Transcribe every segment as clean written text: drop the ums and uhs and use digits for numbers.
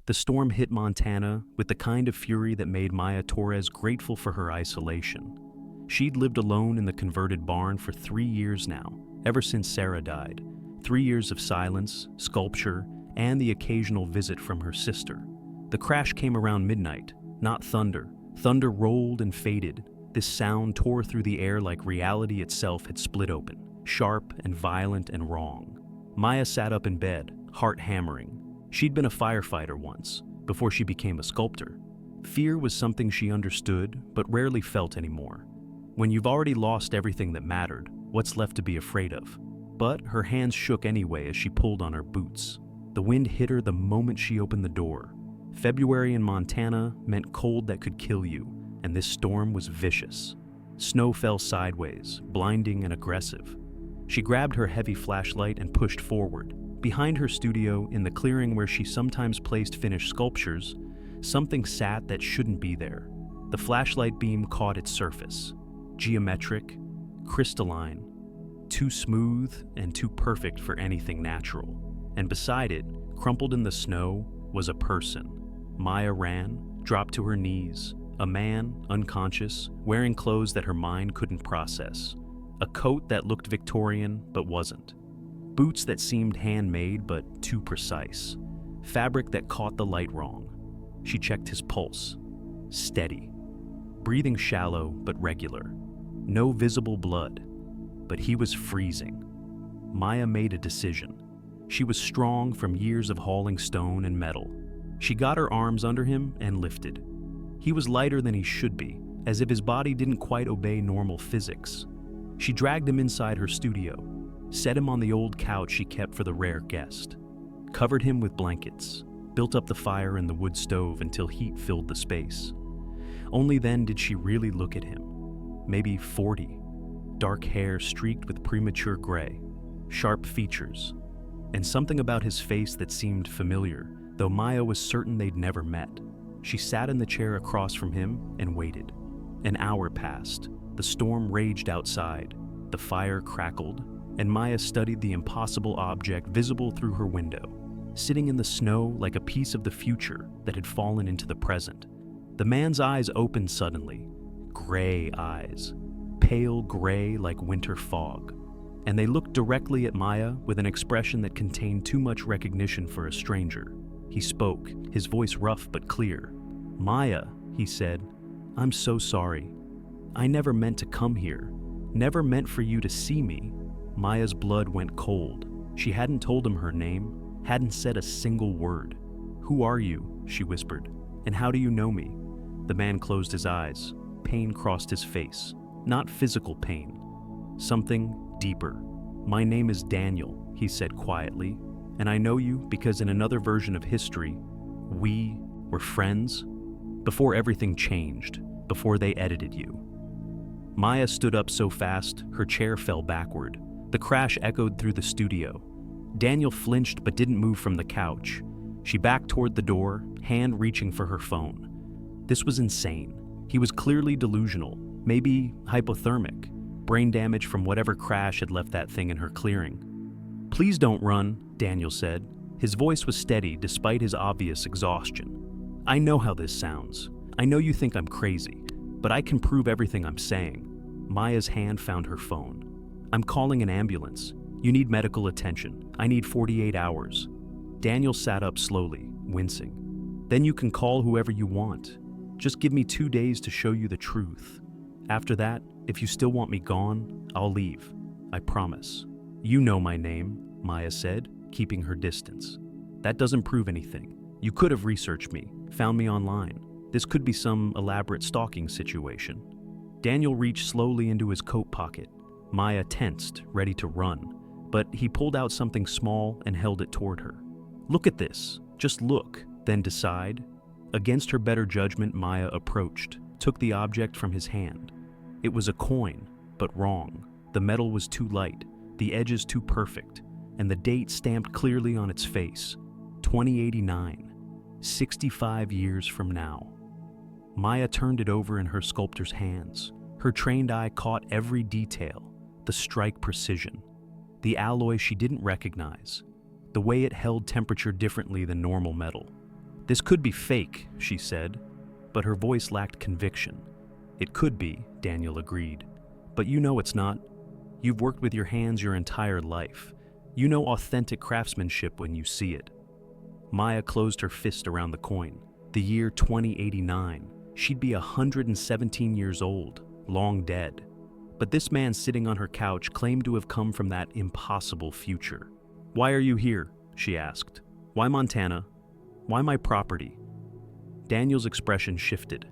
The storm hit Montana with the kind of fury that made Maya Torres grateful for her isolation. She'd lived alone in the converted barn for 3 years now, ever since Sarah died. 3 years of silence, sculpture, and the occasional visit from her sister. The crash came around midnight, not thunder. Thunder rolled and faded. This sound tore through the air like reality itself had split open, sharp and violent and wrong. Maya sat up in bed, heart hammering. She'd been a firefighter once, before she became a sculptor. Fear was something she understood, but rarely felt anymore. When you've already lost everything that mattered, what's left to be afraid of? But her hands shook anyway as she pulled on her boots. The wind hit her the moment she opened the door. February in Montana meant cold that could kill you, and this storm was vicious. Snow fell sideways, blinding and aggressive. She grabbed her heavy flashlight and pushed forward. Behind her studio, in the clearing where she sometimes placed finished sculptures, something sat that shouldn't be there. The flashlight beam caught its surface. Geometric, crystalline, too smooth and too perfect for anything natural. And beside it, crumpled in the snow, was a person. Maya ran, dropped to her knees. A man, unconscious, wearing clothes that her mind couldn't process. A coat that looked Victorian but wasn't. Boots that seemed handmade but too precise. Fabric that caught the light wrong. She checked his pulse. Steady. Breathing shallow but regular. No visible blood. But he was freezing. Maya made a decision. She was strong from years of hauling stone and metal. She got her arms under him and lifted. He was lighter than he should be, as if his body didn't quite obey normal physics. She dragged him inside her studio, set him on the old couch she kept for the rare guest, covered him with blankets, built up the fire in the wood stove until heat filled the space. Only then did she really look at him. Maybe 40, dark hair streaked with premature gray, sharp features, and something about his face that seemed familiar, though Maya was certain they'd never met. She sat in the chair across from him and waited. An hour passed. The storm raged outside. The fire crackled, and Maya studied the impossible object visible through her window, sitting in the snow like a piece of the future that had fallen into the present. The man's eyes opened suddenly, gray eyes, pale gray like winter fog, and they looked directly at Maya with an expression that contained too much recognition for a stranger. He spoke, his voice rough but clear. "Maya," he said, "I'm so sorry. I never meant to come here, never meant for you to see me." Maya's blood went cold. She hadn't told him her name, hadn't said a single word. "Who are you?" she whispered. "And how do you know me?" The man closed his eyes. Pain crossed his face. Not physical pain. Something deeper. "My name is Daniel," he said quietly. "And I know you because in another version of history, we were friends before everything changed, before they edited you." Maya stood up so fast, her chair fell backward. The crash echoed through the studio. Daniel flinched but didn't move from the couch. She backed toward the door, hand reaching for her phone. This was insane. He was clearly delusional, maybe hypothermic, brain damage from whatever crash had left that thing in her clearing. "Please don't run," Daniel said. His voice was steady despite his obvious exhaustion. "I know how this sounds. I know you think I'm crazy, but I can prove everything I'm saying." Maya's hand found her phone. "I'm calling an ambulance. You need medical attention. I need 48 hours. Daniel sat up slowly, wincing. "Then you can call whoever you want. Just give me 2 days to show you the truth. After that, if you still want me gone, I'll leave. I promise." "You know my name," Maya said, keeping her distance. "That doesn't prove anything. You could have researched me, found me online. This could be some elaborate stalking situation." Daniel reached slowly into his coat pocket. Maya tensed, ready to run, but he pulled out something small and held it toward her. "Look at this. Just look, then decide." Against her better judgment, Maya approached, took the object from his hand. It was a coin, but wrong. The metal was too light, the edges too perfect, and the date stamped clearly on its face. 2089, 65 years from now. Maya turned it over in her sculptor's hands. Her trained eye caught every detail, the strike precision, the alloy she didn't recognize, the way it held temperature differently than normal metal. "This could be fake," she said, but her voice lacked conviction. "It could be," Daniel agreed. "But you know it's not. You've worked with your hands your entire life. You know authentic craftsmanship when you see it." Maya closed her fist around the coin. The year 2089. She'd be 117 years old, long dead. But this man sitting on her couch claimed to have come from that impossible future. "Why are you here?" she asked. "Why Montana? Why my property?" Daniel's expression shifted.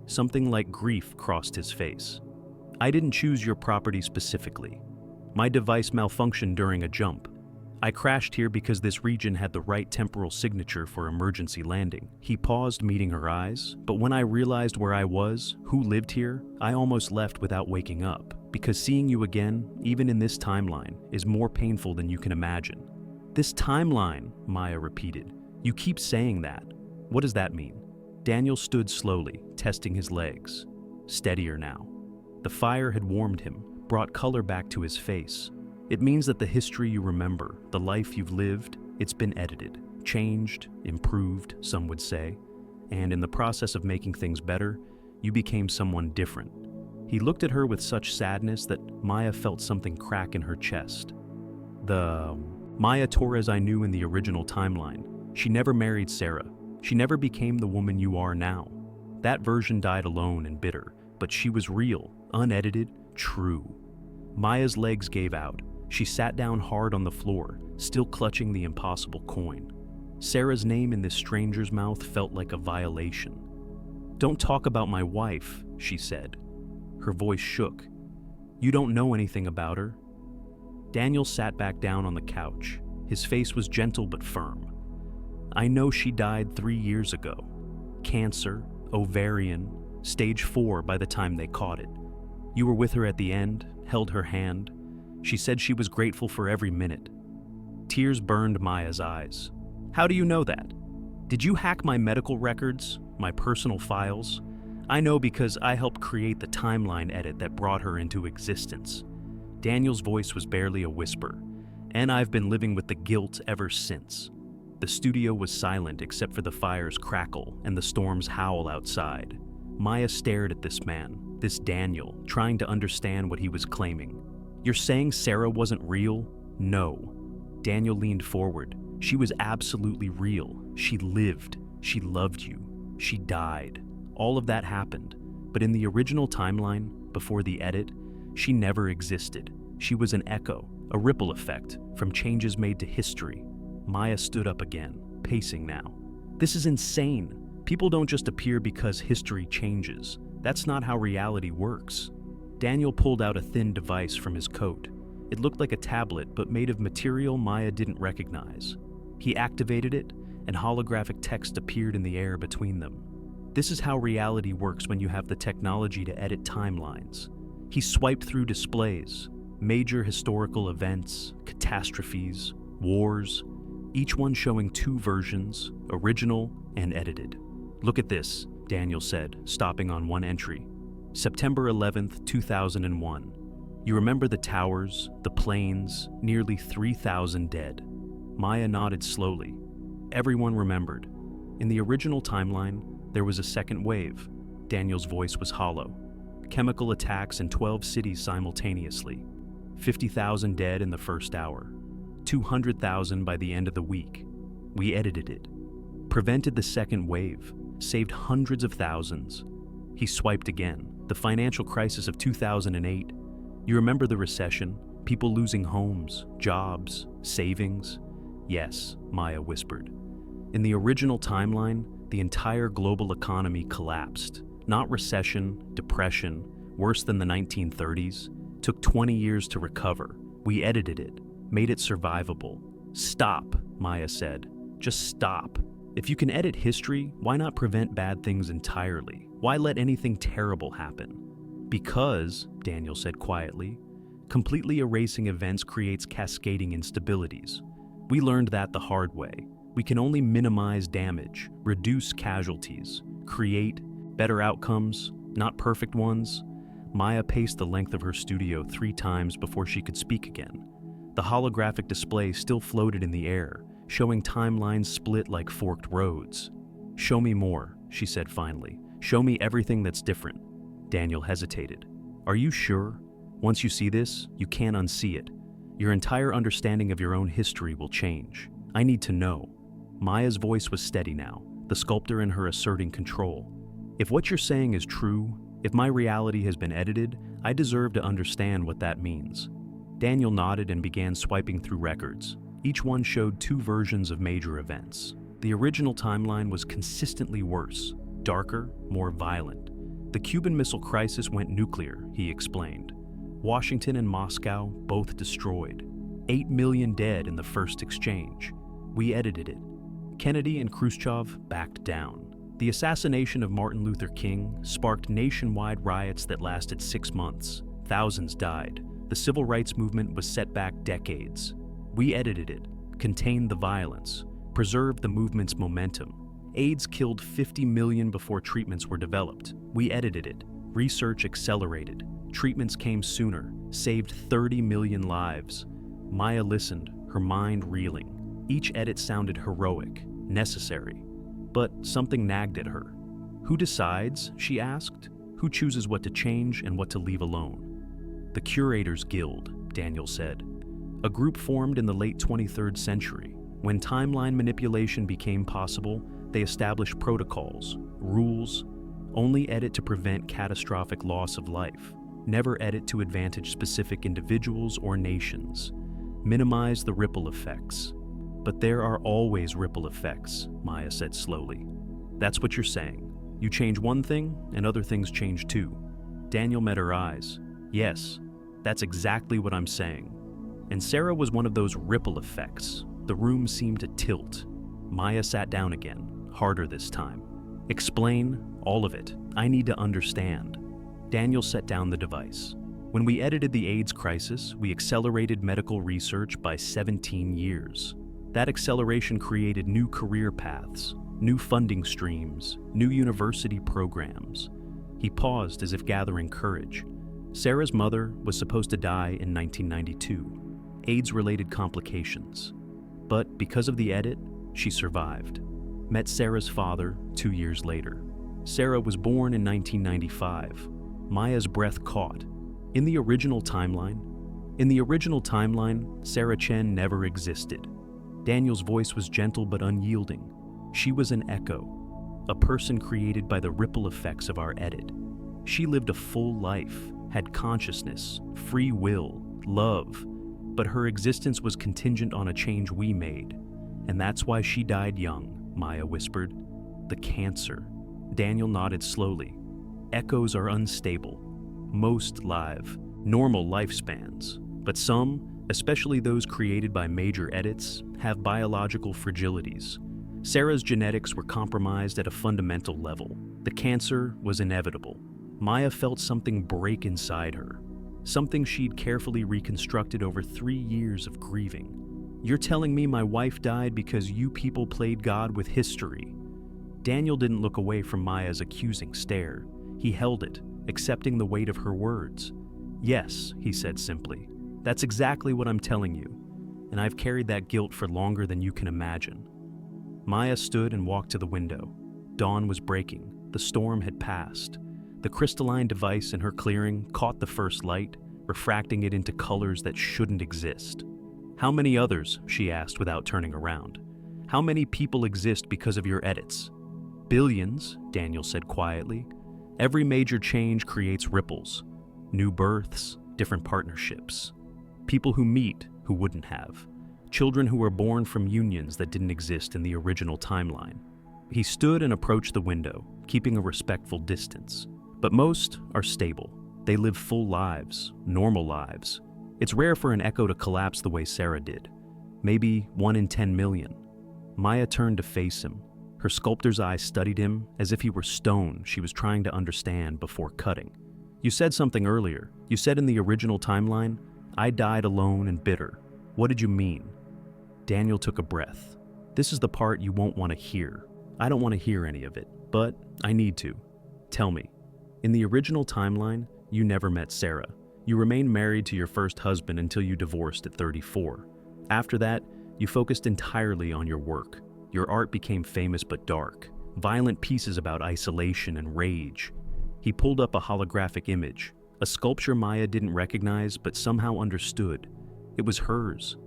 Something like grief crossed his face. "I didn't choose your property specifically. My device malfunctioned during a jump. I crashed here because this region had the right temporal signature for emergency landing." He paused, meeting her eyes, but when I realized where I was, who lived here, I almost left without waking up, because seeing you again, even in this timeline, is more painful than you can imagine. "This timeline," Maya repeated. "You keep saying that. What does that mean?" Daniel stood slowly, testing his legs. Steadier now. The fire had warmed him, brought color back to his face. "It means that the history you remember, the life you've lived, it's been edited, changed, improved, some would say. And in the process of making things better, you became someone different." He looked at her with such sadness that Maya felt something crack in her chest. "The Maya Torres I knew in the original timeline. She never married Sarah. She never became the woman you are now. That version died alone and bitter, but she was real, unedited, true." Maya's legs gave out. She sat down hard on the floor, still clutching the impossible coin. Sarah's name in this stranger's mouth felt like a violation. "Don't talk about my wife," she said. Her voice shook. "You don't know anything about her." Daniel sat back down on the couch. His face was gentle but firm. "I know she died 3 years ago. Cancer, ovarian, stage 4 by the time they caught it. You were with her at the end, held her hand. She said she was grateful for every minute." Tears burned Maya's eyes. "How do you know that? Did you hack my medical records, my personal files? I know because I helped create the timeline edit that brought her into existence." Daniel's voice was barely a whisper. "And I've been living with the guilt ever since." The studio was silent except for the fire's crackle and the storm's howl outside. Maya stared at this man, this Daniel, trying to understand what he was claiming. "You're saying Sarah wasn't real?" "No." Daniel leaned forward. "She was absolutely real. She lived. She loved you. She died. All of that happened. But in the original timeline, before the edit, she never existed. She was an echo, a ripple effect, from changes made to history." Maya stood up again, pacing now. "This is insane. People don't just appear because history changes. That's not how reality works." Daniel pulled out a thin device from his coat. It looked like a tablet, but made of material Maya didn't recognize. He activated it, and holographic text appeared in the air between them. "This is how reality works when you have the technology to edit timelines." He swiped through displays, major historical events, catastrophes, wars, each one showing 2 versions, original and edited. "Look at this," Daniel said, stopping on one entry. "September 11th, 2001. You remember the towers, the planes, nearly 3,000 dead." Maya nodded slowly. Everyone remembered. In the original timeline, there was a second wave. Daniel's voice was hollow. Chemical attacks in 12 cities simultaneously. 50,000 dead in the first hour. 200,000 by the end of the week. We edited it. Prevented the second wave. Saved hundreds of thousands. He swiped again. The financial crisis of 2008. You remember the recession? People losing homes, jobs, savings? "Yes," Maya whispered. In the original timeline, the entire global economy collapsed. Not recession, depression, worse than the 1930s. Took 20 years to recover. We edited it, made it survivable. "Stop," Maya said. "Just stop. If you can edit history, why not prevent bad things entirely? Why let anything terrible happen?" "Because," Daniel said quietly, "completely erasing events creates cascading instabilities. We learned that the hard way. We can only minimize damage, reduce casualties, create better outcomes, not perfect ones." Maya paced the length of her studio 3 times before she could speak again. The holographic display still floated in the air, showing timelines split like forked roads. "Show me more," she said finally. "Show me everything that's different." Daniel hesitated. "Are you sure? Once you see this, you can't unsee it. Your entire understanding of your own history will change. I need to know." Maya's voice was steady now, the sculptor in her asserting control. "If what you're saying is true, if my reality has been edited, I deserve to understand what that means." Daniel nodded and began swiping through records. Each one showed two versions of major events. The original timeline was consistently worse, darker, more violent. The Cuban Missile Crisis went nuclear, he explained. Washington and Moscow both destroyed. 8 million dead in the first exchange. We edited it. Kennedy and Khrushchev backed down. The assassination of Martin Luther King sparked nationwide riots that lasted 6 months. Thousands died. The civil rights movement was set back decades. We edited it, contained the violence, preserved the movement's momentum. AIDS killed 50 million before treatments were developed. We edited it. Research accelerated. Treatments came sooner, saved 30 million lives. Maya listened, her mind reeling. Each edit sounded heroic, necessary. But something nagged at her. "Who decides?" she asked. "Who chooses what to change and what to leave alone?" "The Curators Guild," Daniel said. "A group formed in the late 23rd century. When timeline manipulation became possible, they established protocols, rules. Only edit to prevent catastrophic loss of life. Never edit to advantage specific individuals or nations. Minimize the ripple effects." "But there are always ripple effects," Maya said slowly. "That's what you're saying. You change one thing, and other things change too." Daniel met her eyes. "Yes, that's exactly what I'm saying." And Sarah was one of those ripple effects. The room seemed to tilt. Maya sat down again, harder this time. "Explain all of it. I need to understand." Daniel set down the device. "When we edited the AIDS crisis, we accelerated medical research by 17 years. That acceleration created new career paths, new funding streams, new university programs." He paused as if gathering courage. Sarah's mother was supposed to die in 1992, AIDS-related complications. But because of the edit, she survived. Met Sarah's father 2 years later. Sarah was born in 1995. Maya's breath caught. In the original timeline, Sarah Chen never existed. Daniel's voice was gentle but unyielding. She was an echo, a person created by the ripple effects of our edit. She lived a full life, had consciousness, free will, love, but her existence was contingent on a change we made. And that's why she died young, Maya whispered. "The cancer." Daniel nodded slowly. "Echoes are unstable. Most live, normal lifespans, but some, especially those created by major edits, have biological fragilities. Sarah's genetics were compromised at a fundamental level. The cancer was inevitable. Maya felt something break inside her, something she'd carefully reconstructed over 3 years of grieving. "You're telling me my wife died because you people played God with history?" Daniel didn't look away from Maya's accusing stare. He held it, accepting the weight of her words. "Yes," he said simply. "That's exactly what I'm telling you, and I've carried that guilt for longer than you can imagine." Maya stood and walked to the window. Dawn was breaking. The storm had passed. The crystalline device in her clearing caught the first light, refracting it into colors that shouldn't exist. "How many others?" she asked without turning around. "How many people exist because of your edits?" "Billions," Daniel said quietly. "Every major change creates ripples. New births, different partnerships. People who meet who wouldn't have. Children who were born from unions that didn't exist in the original timeline." He stood and approached the window, keeping a respectful distance. "But most are stable. They live full lives, normal lives. It's rare for an echo to collapse the way Sarah did. Maybe 1 in 10 million. Maya turned to face him. Her sculptor's eyes studied him as if he were stone she was trying to understand before cutting. "You said something earlier. You said in the original timeline, I died alone and bitter. What did you mean?" Daniel took a breath. "This is the part you won't want to hear. I don't want to hear any of it, but I need to. Tell me. In the original timeline, you never met Sarah. You remained married to your first husband until you divorced at 34. After that, you focused entirely on your work. Your art became famous but dark. violent pieces about isolation and rage. He pulled up a holographic image, a sculpture Maya didn't recognize but somehow understood. It was hers,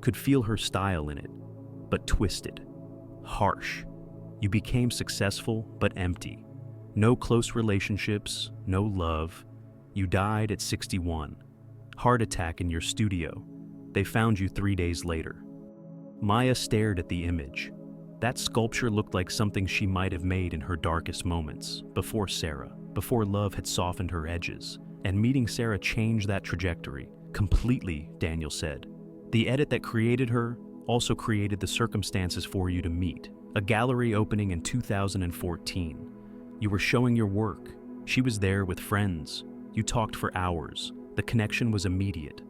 could feel her style in it, but twisted, harsh. You became successful but empty. No close relationships, no love. You died at 61. Heart attack in your studio. They found you 3 days later. Maya stared at the image. That sculpture looked like something she might have made in her darkest moments, before Sarah, before love had softened her edges. And meeting Sarah changed that trajectory. Completely, Daniel said. The edit that created her also created the circumstances for you to meet. A gallery opening in 2014. You were showing your work. She was there with friends. You talked for hours. The connection was immediate.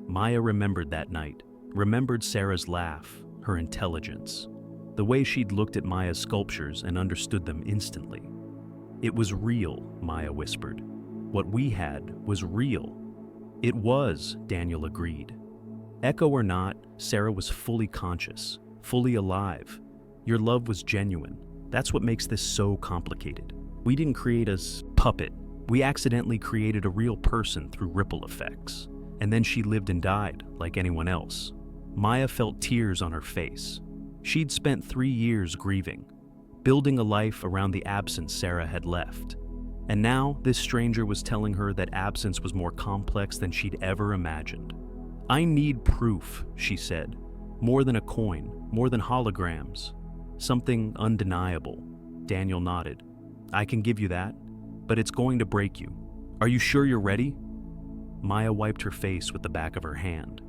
Maya remembered that night, remembered Sarah's laugh, her intelligence, the way she'd looked at Maya's sculptures and understood them instantly. It was real, Maya whispered. What we had was real. It was, Daniel agreed. Echo or not, Sarah was fully conscious, fully alive. Your love was genuine. That's what makes this so complicated. We didn't create a puppet. We accidentally created a real person through ripple effects. And then she lived and died like anyone else. Maya felt tears on her face. She'd spent 3 years grieving, building a life around the absence Sarah had left. And now this stranger was telling her that absence was more complex than she'd ever imagined. I need proof, she said. More than a coin, more than holograms. Something undeniable. Daniel nodded. I can give you that, but it's going to break you. Are you sure you're ready? Maya wiped her face with the back of her hand.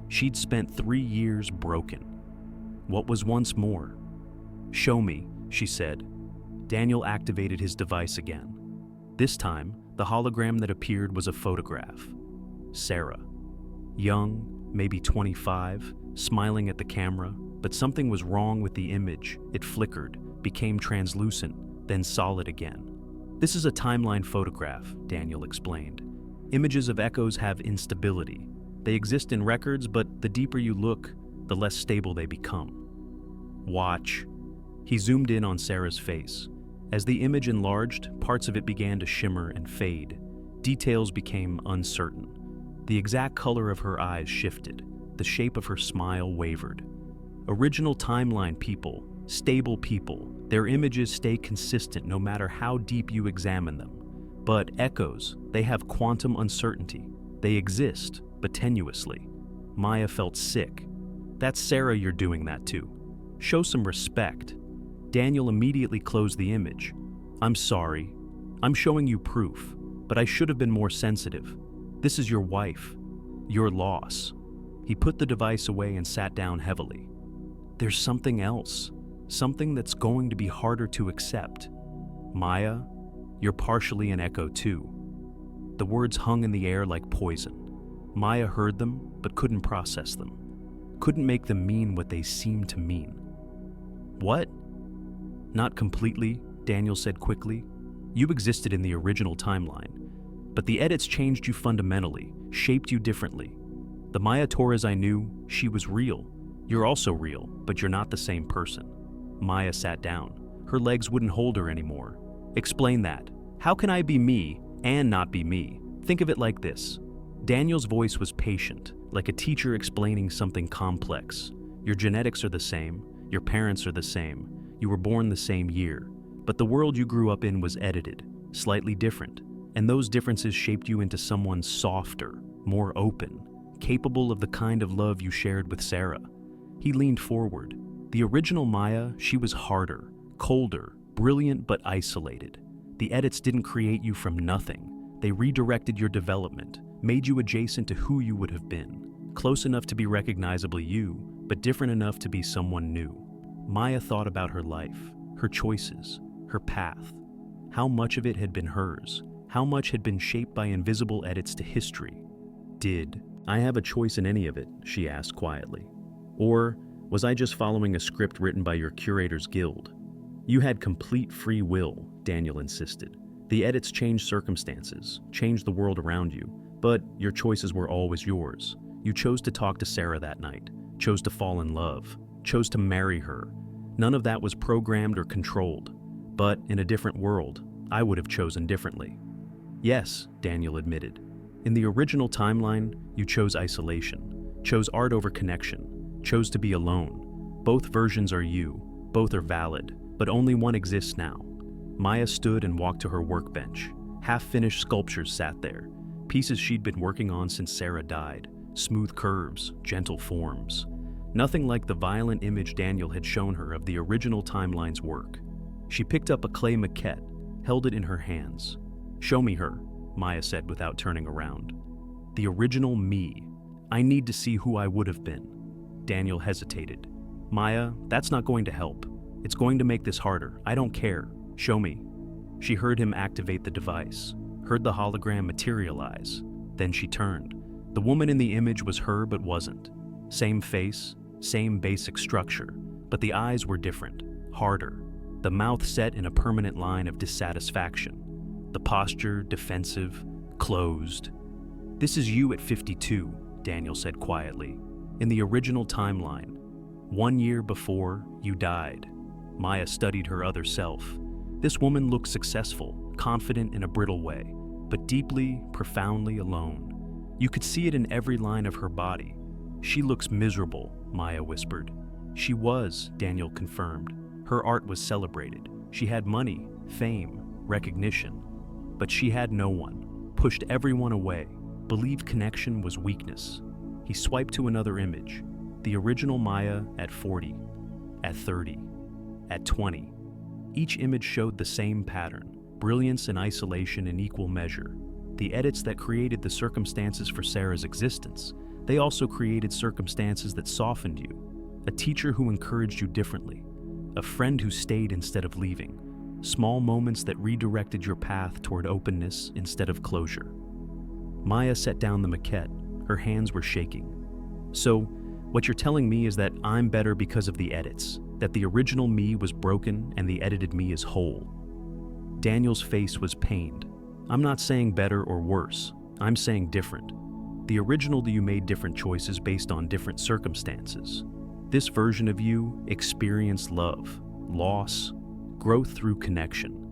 She'd spent 3 years broken. What was once more? Show me, she said. Daniel activated his device again. This time, the hologram that appeared was a photograph. Sarah. Young, maybe 25, smiling at the camera, but something was wrong with the image. It flickered, became translucent, then solid again. This is a timeline photograph, Daniel explained. Images of echoes have instability. They exist in records, but the deeper you look, the less stable they become. Watch. He zoomed in on Sarah's face. As the image enlarged, parts of it began to shimmer and fade. Details became uncertain. The exact color of her eyes shifted. The shape of her smile wavered. Original timeline people, stable people, their images stay consistent no matter how deep you examine them. But echoes, they have quantum uncertainty. They exist, but tenuously. Maya felt sick. That's Sarah you're doing that to. Show some respect. Daniel immediately closed the image. I'm sorry. I'm showing you proof, but I should have been more sensitive. This is your wife. Your loss. He put the device away and sat down heavily. There's something else. Something that's going to be harder to accept. Maya, you're partially an echo too. The words hung in the air like poison. Maya heard them, but couldn't process them. Couldn't make them mean what they seemed to mean. What? Not completely, Daniel said quickly. You existed in the original timeline, but the edits changed you fundamentally, shaped you differently. The Maya Torres I knew, she was real. You're also real, but you're not the same person. Maya sat down. Her legs wouldn't hold her anymore. Explain that. How can I be me and not be me? Think of it like this. Daniel's voice was patient, like a teacher explaining something complex. Your genetics are the same. Your parents are the same. You were born the same year. But the world you grew up in was edited, slightly different. And those differences shaped you into someone softer, more open, capable of the kind of love you shared with Sarah. He leaned forward. The original Maya, she was harder, colder, brilliant but isolated. The edits didn't create you from nothing. They redirected your development, made you adjacent to who you would have been. Close enough to be recognizably you, but different enough to be someone new. Maya thought about her life, her choices, her path. How much of it had been hers? How much had been shaped by invisible edits to history? Did I have a choice in any of it? She asked quietly. Or was I just following a script written by your curator's guild? You had complete free will, Daniel insisted. The edits changed circumstances, changed the world around you, but your choices were always yours. You chose to talk to Sarah that night, chose to fall in love, chose to marry her. None of that was programmed or controlled. But in a different world, I would have chosen differently. Yes, Daniel admitted. In the original timeline, you chose isolation, chose art over connection, chose to be alone. Both versions are you, both are valid, but only one exists now. Maya stood and walked to her workbench. Half-finished sculptures sat there, pieces she'd been working on since Sarah died, smooth curves, gentle forms. Nothing like the violent image Daniel had shown her of the original timeline's work. She picked up a clay maquette, held it in her hands. "Show me her," Maya said without turning around. "The original me. I need to see who I would have been." Daniel hesitated. "Maya, that's not going to help. It's going to make this harder. I don't care. Show me." She heard him activate the device, heard the hologram materialize. Then she turned. The woman in the image was her but wasn't. Same face, same basic structure, but the eyes were different, harder. The mouth set in a permanent line of dissatisfaction. The posture defensive, closed. "This is you at 52, Daniel said quietly. "In the original timeline. 1 year before you died." Maya studied her other self. This woman looked successful, confident in a brittle way, but deeply, profoundly alone. You could see it in every line of her body. "She looks miserable," Maya whispered. "She was," Daniel confirmed. Her art was celebrated. She had money, fame, recognition. But she had no one, pushed everyone away, believed connection was weakness. He swiped to another image. The original Maya at 40, at 30, at 20. Each image showed the same pattern, brilliance and isolation in equal measure. The edits that created the circumstances for Sarah's existence, they also created circumstances that softened you. A teacher who encouraged you differently. A friend who stayed instead of leaving. Small moments that redirected your path toward openness instead of closure. Maya set down the maquette. Her hands were shaking. "So, what you're telling me is that I'm better because of the edits, that the original me was broken and the edited me is whole." Daniel's face was pained. "I'm not saying better or worse. I'm saying different. The original you made different choices based on different circumstances. This version of you experienced love, loss, growth through connection.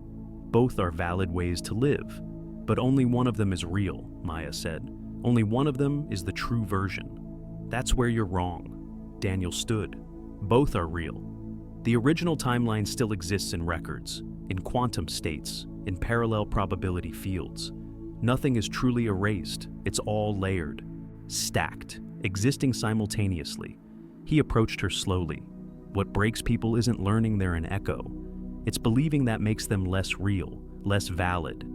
Both are valid ways to live, but only one of them is real," Maya said. "Only one of them is the true version." "That's where you're wrong." Daniel stood. "Both are real. The original timeline still exists in records, in quantum states, in parallel probability fields. Nothing is truly erased. It's all layered, stacked, existing simultaneously." He approached her slowly. "What breaks people isn't learning they're an echo. It's believing that makes them less real, less valid,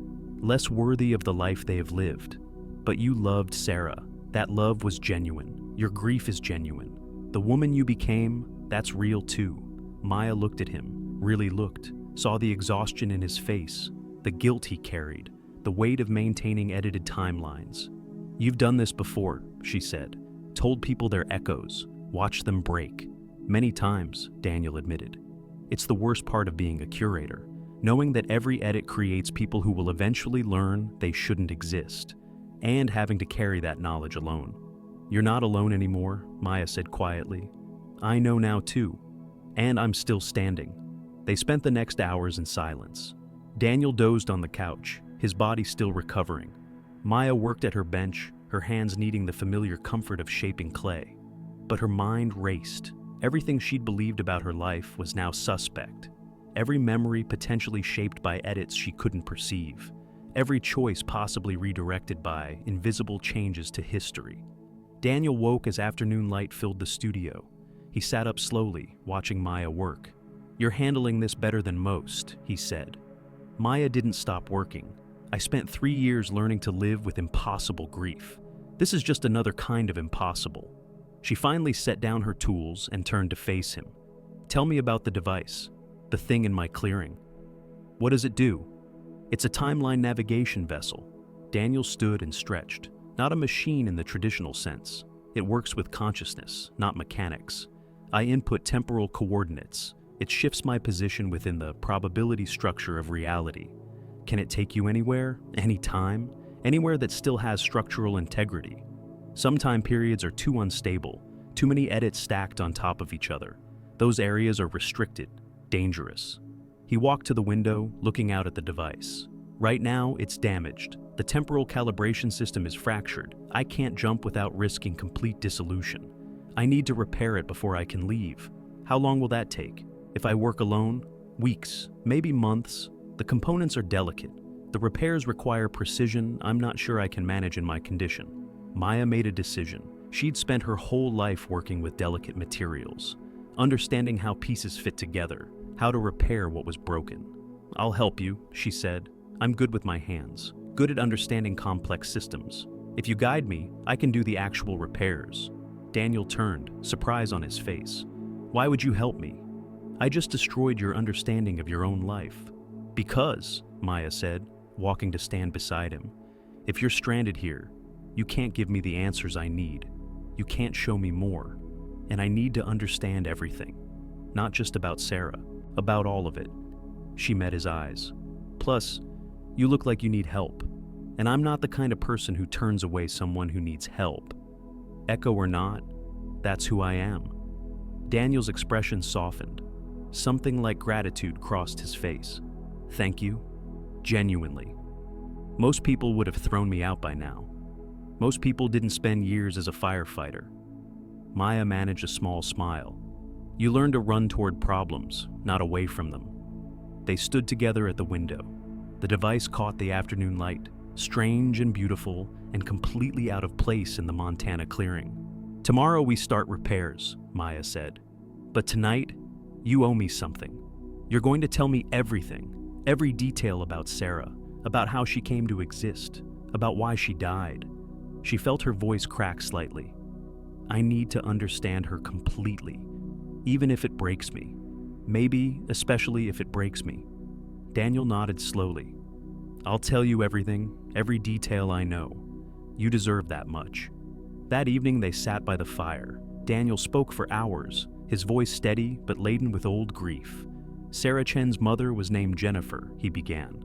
less worthy of the life they have lived. But you loved Sarah. That love was genuine. Your grief is genuine. The woman you became, that's real too." Maya looked at him, really looked, saw the exhaustion in his face, the guilt he carried, the weight of maintaining edited timelines. "You've done this before," she said. "Told people they're echoes, watched them break." "Many times," Daniel admitted. "It's the worst part of being a curator, knowing that every edit creates people who will eventually learn they shouldn't exist, and having to carry that knowledge alone." "You're not alone anymore," Maya said quietly. "I know now too. And I'm still standing." They spent the next hours in silence. Daniel dozed on the couch, his body still recovering. Maya worked at her bench, her hands needing the familiar comfort of shaping clay. But her mind raced. Everything she'd believed about her life was now suspect. Every memory potentially shaped by edits she couldn't perceive. Every choice possibly redirected by invisible changes to history. Daniel woke as afternoon light filled the studio. He sat up slowly, watching Maya work. "You're handling this better than most," he said. Maya didn't stop working. "I spent 3 years learning to live with impossible grief. This is just another kind of impossible." She finally set down her tools and turned to face him. "Tell me about the device, the thing in my clearing. What does it do?" "It's a timeline navigation vessel." Daniel stood and stretched. "Not a machine in the traditional sense. It works with consciousness, not mechanics. I input temporal coordinates. It shifts my position within the probability structure of reality. Can it take you anywhere, anytime, anywhere that still has structural integrity? Some time periods are too unstable, too many edits stacked on top of each other. Those areas are restricted, dangerous. He walked to the window, looking out at the device. Right now, it's damaged. The temporal calibration system is fractured. I can't jump without risking complete dissolution. I need to repair it before I can leave. How long will that take? If I work alone? Weeks, maybe months. The components are delicate. The repairs require precision I'm not sure I can manage in my condition. Maya made a decision. She'd spent her whole life working with delicate materials, understanding how pieces fit together, how to repair what was broken. I'll help you, she said. I'm good with my hands, good at understanding complex systems. If you guide me, I can do the actual repairs. Daniel turned, surprise on his face. Why would you help me? I just destroyed your understanding of your own life. Because, Maya said, walking to stand beside him, if you're stranded here, you can't give me the answers I need. You can't show me more. And I need to understand everything. Not just about Sarah, about all of it. She met his eyes. Plus, you look like you need help. And I'm not the kind of person who turns away someone who needs help. Echo or not, that's who I am. Daniel's expression softened. Something like gratitude crossed his face. Thank you. Genuinely. Most people would have thrown me out by now. Most people didn't spend years as a firefighter. Maya managed a small smile. You learn to run toward problems, not away from them. They stood together at the window. The device caught the afternoon light, strange and beautiful and completely out of place in the Montana clearing. Tomorrow we start repairs, Maya said. But tonight, you owe me something. You're going to tell me everything, every detail about Sarah, about how she came to exist, about why she died. She felt her voice crack slightly. I need to understand her completely, even if it breaks me. Maybe, especially if it breaks me. Daniel nodded slowly. I'll tell you everything, every detail I know. You deserve that much. That evening they sat by the fire. Daniel spoke for hours, his voice steady but laden with old grief. Sarah Chen's mother was named Jennifer, he began.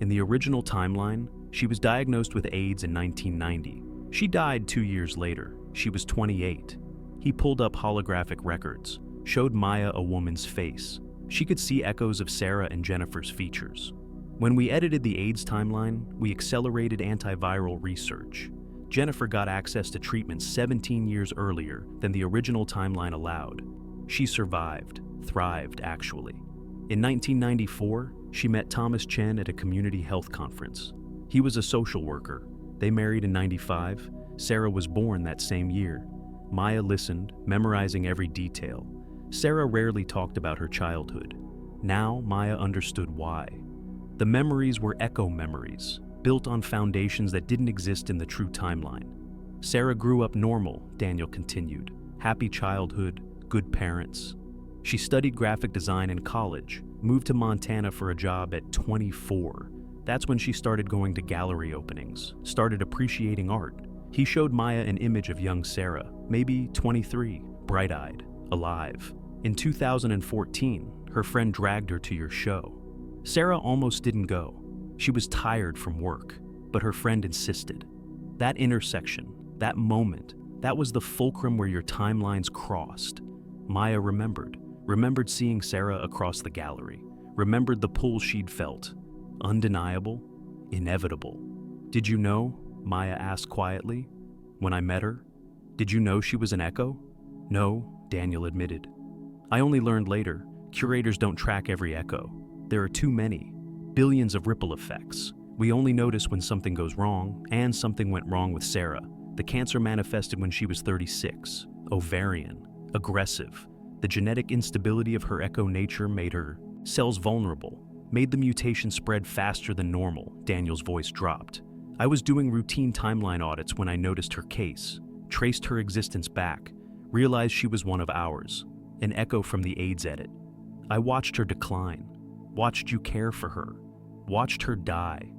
In the original timeline, she was diagnosed with AIDS in 1990. She died 2 years later. She was 28. He pulled up holographic records, showed Maya a woman's face. She could see echoes of Sarah and Jennifer's features. When we edited the AIDS timeline, we accelerated antiviral research. Jennifer got access to treatment 17 years earlier than the original timeline allowed. She survived, thrived actually. In 1994, she met Thomas Chen at a community health conference. He was a social worker. They married in 95. Sarah was born that same year. Maya listened, memorizing every detail. Sarah rarely talked about her childhood. Now Maya understood why. The memories were echo memories, built on foundations that didn't exist in the true timeline. Sarah grew up normal, Daniel continued. Happy childhood, good parents. She studied graphic design in college, moved to Montana for a job at 24. That's when she started going to gallery openings, started appreciating art. He showed Maya an image of young Sarah, maybe 23, bright-eyed, alive. In 2014, her friend dragged her to your show. Sarah almost didn't go. She was tired from work, but her friend insisted. That intersection, that moment, that was the fulcrum where your timelines crossed. Maya remembered seeing Sarah across the gallery, remembered the pull she'd felt. Undeniable, inevitable. Did you know? Maya asked quietly. When I met her, did you know she was an echo? No, Daniel admitted. I only learned later, curators don't track every echo. There are too many, billions of ripple effects. We only notice when something goes wrong, and something went wrong with Sarah. The cancer manifested when she was 36, ovarian, aggressive. The genetic instability of her echo nature made her cells vulnerable, made the mutation spread faster than normal. Daniel's voice dropped. I was doing routine timeline audits when I noticed her case, traced her existence back, realized she was one of ours, an echo from the AIDS edit. I watched her decline, watched you care for her, watched her die.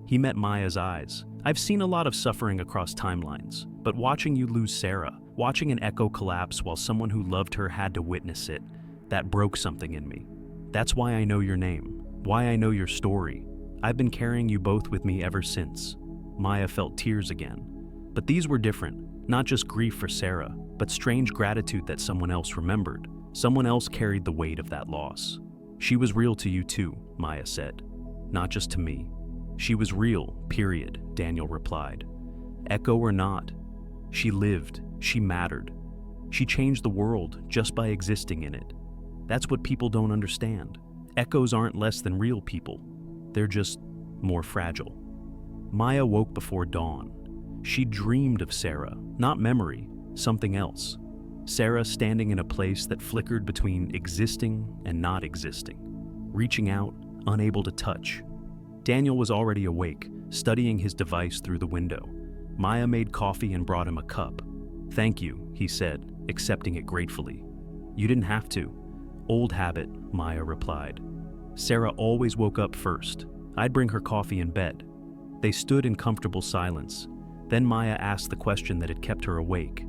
He met Maya's eyes. I've seen a lot of suffering across timelines, but watching you lose Sarah, watching an echo collapse while someone who loved her had to witness it, that broke something in me. That's why I know your name, why I know your story. I've been carrying you both with me ever since. Maya felt tears again. But these were different, not just grief for Sarah, but strange gratitude that someone else remembered. Someone else carried the weight of that loss. She was real to you too, Maya said. Not just to me. She was real, period, Daniel replied. Echo or not, she lived, she mattered. She changed the world just by existing in it. That's what people don't understand. Echoes aren't less than real people. They're just more fragile. Maya woke before dawn. She dreamed of Sarah, not memory, something else. Sarah standing in a place that flickered between existing and not existing, reaching out, unable to touch. Daniel was already awake, studying his device through the window. Maya made coffee and brought him a cup. Thank you, he said, accepting it gratefully. You didn't have to. Old habit, Maya replied. Sarah always woke up first. I'd bring her coffee in bed. They stood in comfortable silence. Then Maya asked the question that had kept her awake.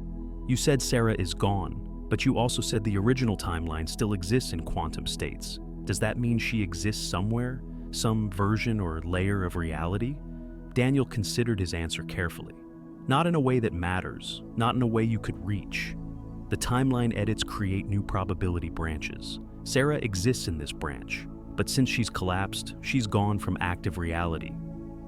You said Sarah is gone, but you also said the original timeline still exists in quantum states. Does that mean she exists somewhere? Some version or layer of reality? Daniel considered his answer carefully. Not in a way that matters, not in a way you could reach. The timeline edits create new probability branches. Sarah exists in this branch, but since she's collapsed, she's gone from active reality.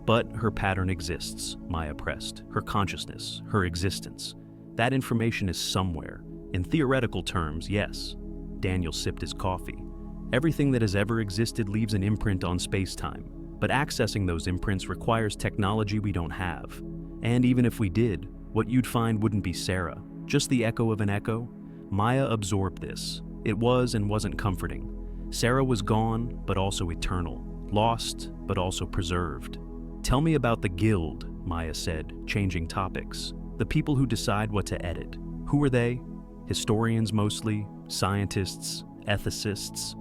But her pattern exists, Maya pressed. Her consciousness, her existence. That information is somewhere. In theoretical terms, yes. Daniel sipped his coffee. Everything that has ever existed leaves an imprint on space-time, but accessing those imprints requires technology we don't have. And even if we did, what you'd find wouldn't be Sarah, just the echo of an echo. Maya absorbed this. It was and wasn't comforting. Sarah was gone, but also eternal. Lost, but also preserved. Tell me about the Guild, Maya said, changing topics. The people who decide what to edit. Who are they? Historians mostly, scientists, ethicists,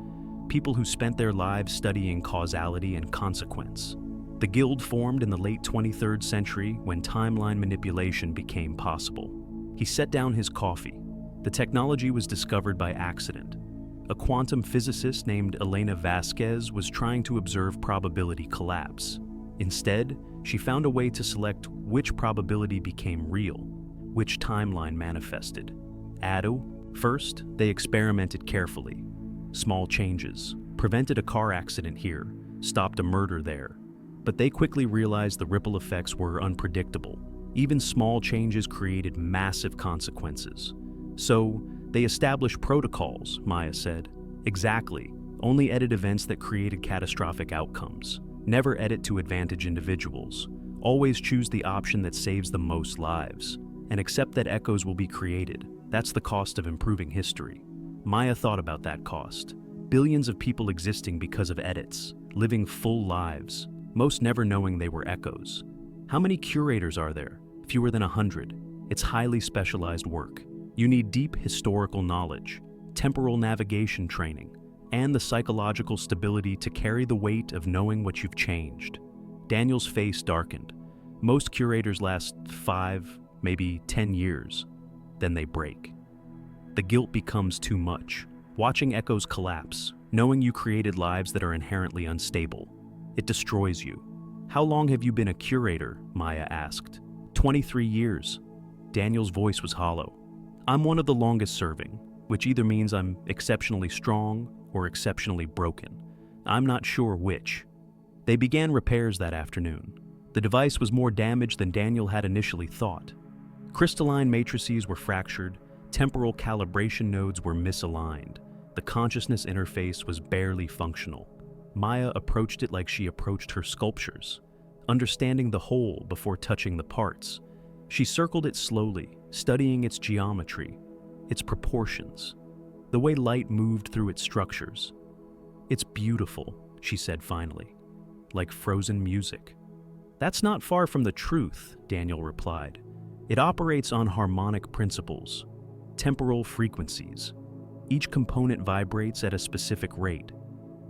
people who spent their lives studying causality and consequence. The Guild formed in the late 23rd century when timeline manipulation became possible. He set down his coffee. The technology was discovered by accident. A quantum physicist named Elena Vasquez was trying to observe probability collapse. Instead, she found a way to select which probability became real, which timeline manifested. First, they experimented carefully. Small changes, prevented a car accident here, stopped a murder there. But they quickly realized the ripple effects were unpredictable. Even small changes created massive consequences. So, they established protocols, Maya said. Exactly. Only edit events that created catastrophic outcomes. Never edit to advantage individuals. Always choose the option that saves the most lives. And accept that echoes will be created. That's the cost of improving history. Maya thought about that cost. Billions of people existing because of edits, living full lives, most never knowing they were echoes. How many curators are there? Fewer than 100. It's highly specialized work. You need deep historical knowledge, temporal navigation training, and the psychological stability to carry the weight of knowing what you've changed. Daniel's face darkened. Most curators last 5, maybe 10 years. Then they break. The guilt becomes too much. Watching echoes collapse, knowing you created lives that are inherently unstable. It destroys you. How long have you been a curator? Maya asked. 23 years. Daniel's voice was hollow. I'm one of the longest serving, which either means I'm exceptionally strong or exceptionally broken. I'm not sure which. They began repairs that afternoon. The device was more damaged than Daniel had initially thought. Crystalline matrices were fractured, temporal calibration nodes were misaligned. The consciousness interface was barely functional. Maya approached it like she approached her sculptures, understanding the whole before touching the parts. She circled it slowly, studying its geometry, its proportions, the way light moved through its structures. It's beautiful, she said finally, like frozen music. That's not far from the truth, Daniel replied. It operates on harmonic principles, temporal frequencies. Each component vibrates at a specific rate.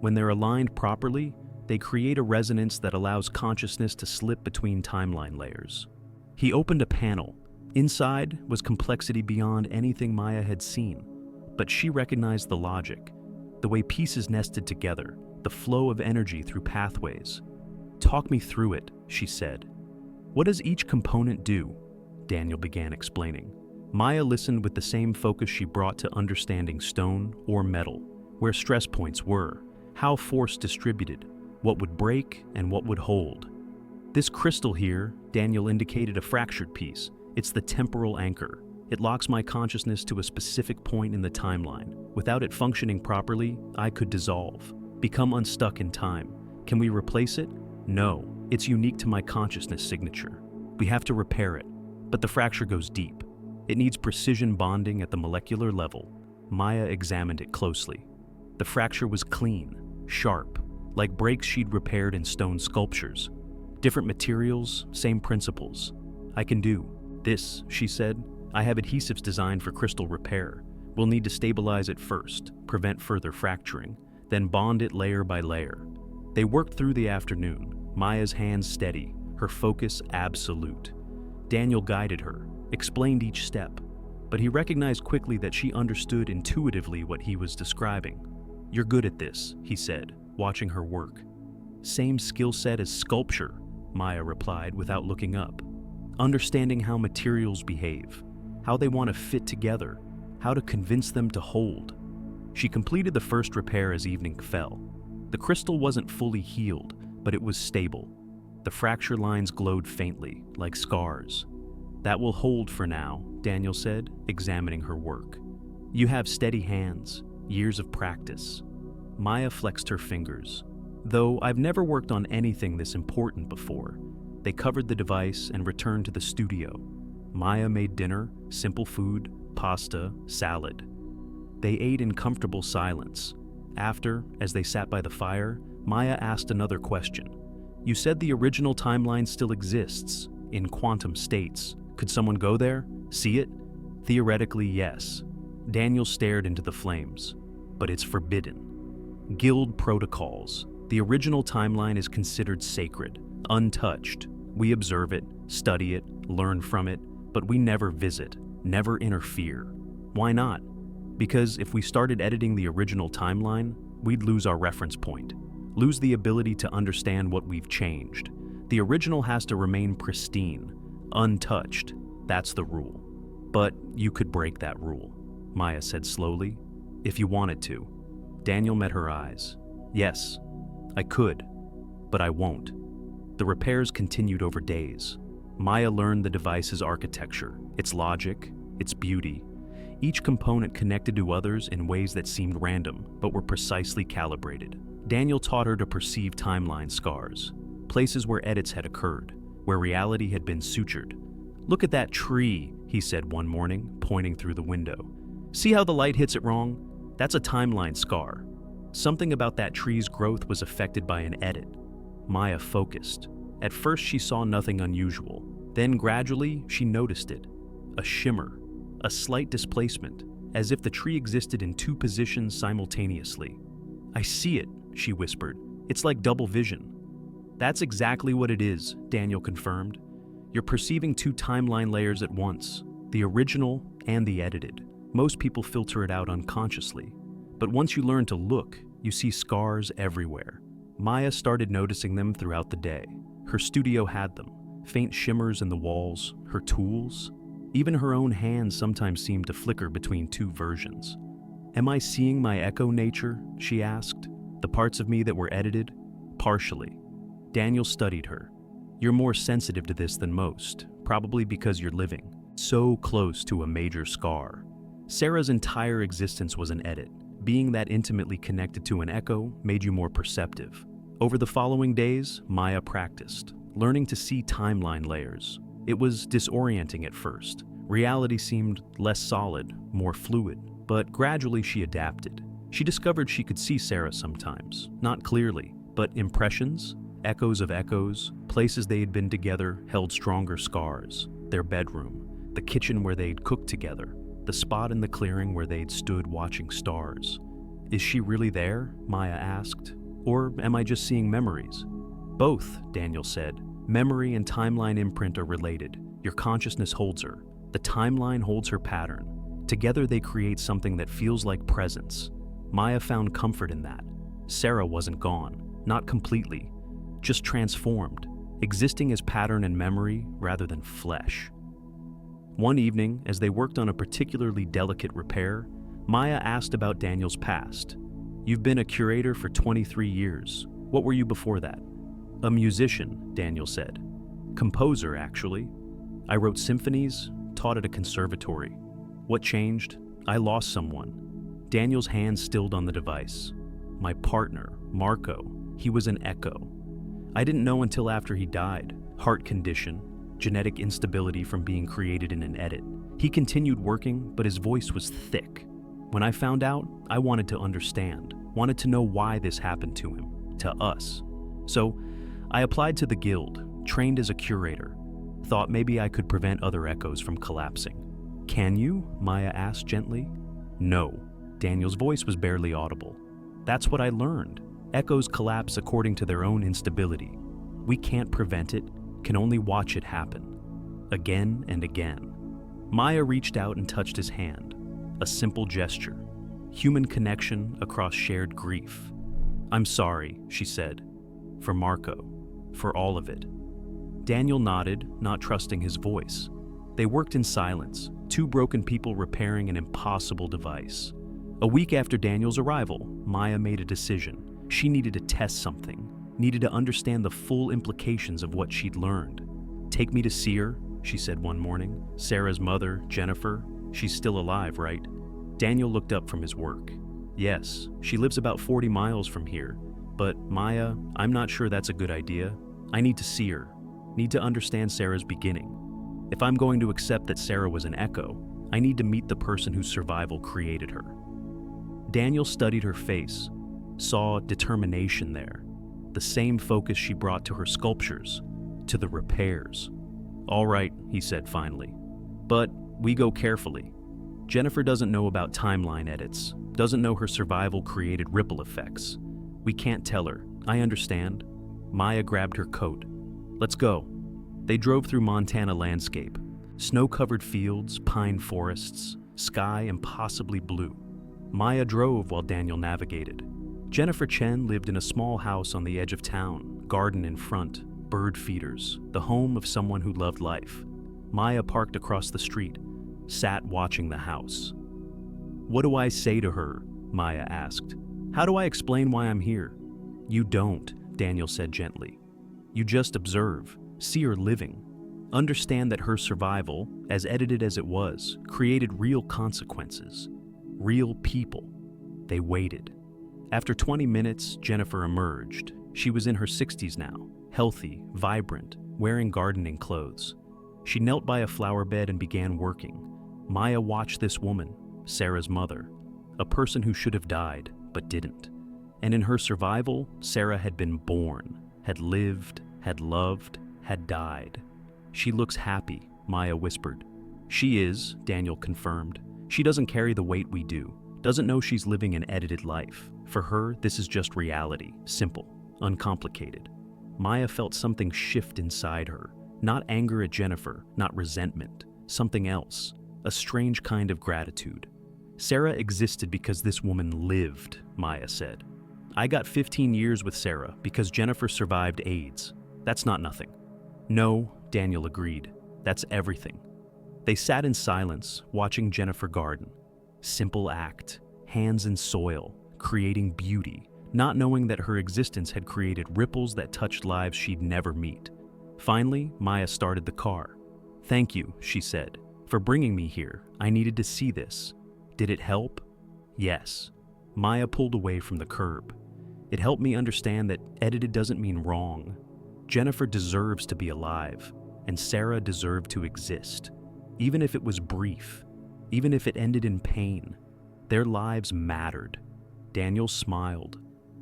When they're aligned properly, they create a resonance that allows consciousness to slip between timeline layers. He opened a panel. Inside was complexity beyond anything Maya had seen, but she recognized the logic, the way pieces nested together, the flow of energy through pathways. Talk me through it, she said. What does each component do? Daniel began explaining. Maya listened with the same focus she brought to understanding stone or metal, where stress points were, How force distributed, what would break and what would hold. This crystal here, Daniel indicated a fractured piece. It's the temporal anchor. It locks my consciousness to a specific point in the timeline. Without it functioning properly, I could dissolve, become unstuck in time. Can we replace it? No, it's unique to my consciousness signature. We have to repair it, but the fracture goes deep. It needs precision bonding at the molecular level. Maya examined it closely. The fracture was clean, sharp, like breaks she'd repaired in stone sculptures. Different materials, same principles. I can do this, she said. I have adhesives designed for crystal repair. We'll need to stabilize it first, prevent further fracturing, then bond it layer by layer. They worked through the afternoon, Maya's hands steady, her focus absolute. Daniel guided her, explained each step, but he recognized quickly that she understood intuitively what he was describing. You're good at this, he said, watching her work. Same skill set as sculpture, Maya replied without looking up. Understanding how materials behave, how they want to fit together, how to convince them to hold. She completed the first repair as evening fell. The crystal wasn't fully healed, but it was stable. The fracture lines glowed faintly, like scars. That will hold for now, Daniel said, examining her work. You have steady hands, years of practice. Maya flexed her fingers. Though I've never worked on anything this important before. They covered the device and returned to the studio. Maya made dinner, simple food, pasta, salad. They ate in comfortable silence. After, as they sat by the fire, Maya asked another question. You said the original timeline still exists, in quantum states. Could someone go there? See it? Theoretically, yes. Daniel stared into the flames. But it's forbidden. Guild protocols. The original timeline is considered sacred, untouched. We observe it, study it, learn from it, but we never visit, never interfere. Why not? Because if we started editing the original timeline, we'd lose our reference point, lose the ability to understand what we've changed. The original has to remain pristine, untouched. That's the rule. But you could break that rule, Maya said slowly, if you wanted to. Daniel met her eyes. Yes, I could, but I won't. The repairs continued over days. Maya learned the device's architecture, its logic, its beauty. Each component connected to others in ways that seemed random, but were precisely calibrated. Daniel taught her to perceive timeline scars, places where edits had occurred, where reality had been sutured. Look at that tree, he said one morning, pointing through the window. See how the light hits it wrong? That's a timeline scar. Something about that tree's growth was affected by an edit. Maya focused. At first she saw nothing unusual. Then gradually she noticed it. A shimmer, a slight displacement, as if the tree existed in two positions simultaneously. I see it, she whispered. It's like double vision. That's exactly what it is, Daniel confirmed. You're perceiving two timeline layers at once, the original and the edited. Most people filter it out unconsciously. But once you learn to look, you see scars everywhere. Maya started noticing them throughout the day. Her studio had them, faint shimmers in the walls, her tools. Even her own hands sometimes seemed to flicker between two versions. Am I seeing my echo nature? She asked. The parts of me that were edited? Partially. Daniel studied her. You're more sensitive to this than most, probably because you're living so close to a major scar. Sarah's entire existence was an edit. Being that intimately connected to an echo made you more perceptive. Over the following days, Maya practiced, learning to see timeline layers. It was disorienting at first. Reality seemed less solid, more fluid, but gradually she adapted. She discovered she could see Sarah sometimes, not clearly, but impressions, echoes of echoes, places they had been together held stronger scars. Their bedroom, the kitchen where they'd cooked together, the spot in the clearing where they'd stood watching stars. Is she really there? Maya asked. Or am I just seeing memories? Both, Daniel said. Memory and timeline imprint are related. Your consciousness holds her. The timeline holds her pattern. Together they create something that feels like presence. Maya found comfort in that. Sarah wasn't gone, not completely, just transformed, existing as pattern and memory rather than flesh. One evening, as they worked on a particularly delicate repair, Maya asked about Daniel's past. You've been a curator for 23 years. What were you before that? A musician, Daniel said. Composer, actually. I wrote symphonies, taught at a conservatory. What changed? I lost someone. Daniel's hand stilled on the device. My partner, Marco, he was an echo. I didn't know until after he died. Heart condition, genetic instability from being created in an edit. He continued working, but his voice was thick. When I found out, I wanted to understand, wanted to know why this happened to him, to us. So I applied to the guild, trained as a curator, thought maybe I could prevent other echoes from collapsing. Can you? Maya asked gently. No. Daniel's voice was barely audible. That's what I learned. Echoes collapse according to their own instability. We can't prevent it, can only watch it happen. Again and again. Maya reached out and touched his hand. A simple gesture. Human connection across shared grief. I'm sorry, she said. For Marco. For all of it. Daniel nodded, not trusting his voice. They worked in silence, two broken people repairing an impossible device. A week after Daniel's arrival, Maya made a decision. She needed to test something, needed to understand the full implications of what she'd learned. Take me to see her, she said one morning. Sarah's mother, Jennifer, she's still alive, right? Daniel looked up from his work. Yes, she lives about 40 miles from here. But Maya, I'm not sure that's a good idea. I need to see her, need to understand Sarah's beginning. If I'm going to accept that Sarah was an echo, I need to meet the person whose survival created her. Daniel studied her face, saw determination there, the same focus she brought to her sculptures, to the repairs. All right, he said finally, but we go carefully. Jennifer doesn't know about timeline edits, doesn't know her survival created ripple effects. We can't tell her, I understand. Maya grabbed her coat. Let's go. They drove through Montana landscape, snow-covered fields, pine forests, sky impossibly blue. Maya drove while Daniel navigated. Jennifer Chen lived in a small house on the edge of town, garden in front, bird feeders, the home of someone who loved life. Maya parked across the street, sat watching the house. What do I say to her? Maya asked. How do I explain why I'm here? You don't, Daniel said gently. You just observe, see her living. Understand that her survival, as edited as it was, created real consequences. Real people. They waited. After 20 minutes, Jennifer emerged. She was in her 60s now, healthy, vibrant, wearing gardening clothes. She knelt by a flower bed and began working. Maya watched this woman, Sarah's mother, a person who should have died, but didn't. And in her survival, Sarah had been born, had lived, had loved, had died. She looks happy, Maya whispered. She is, Daniel confirmed. She doesn't carry the weight we do, doesn't know she's living an edited life. For her, this is just reality, simple, uncomplicated. Maya felt something shift inside her, not anger at Jennifer, not resentment, something else, a strange kind of gratitude. Sarah existed because this woman lived, Maya said. I got 15 years with Sarah because Jennifer survived AIDS. That's not nothing. No, Daniel agreed. That's everything. They sat in silence, watching Jennifer garden. Simple act, hands in soil, creating beauty, not knowing that her existence had created ripples that touched lives she'd never meet. Finally, Maya started the car. Thank you, she said, for bringing me here. I needed to see this. Did it help? Yes. Maya pulled away from the curb. It helped me understand that edited doesn't mean wrong. Jennifer deserves to be alive, and Sarah deserved to exist. Even if it was brief, even if it ended in pain, their lives mattered. Daniel smiled,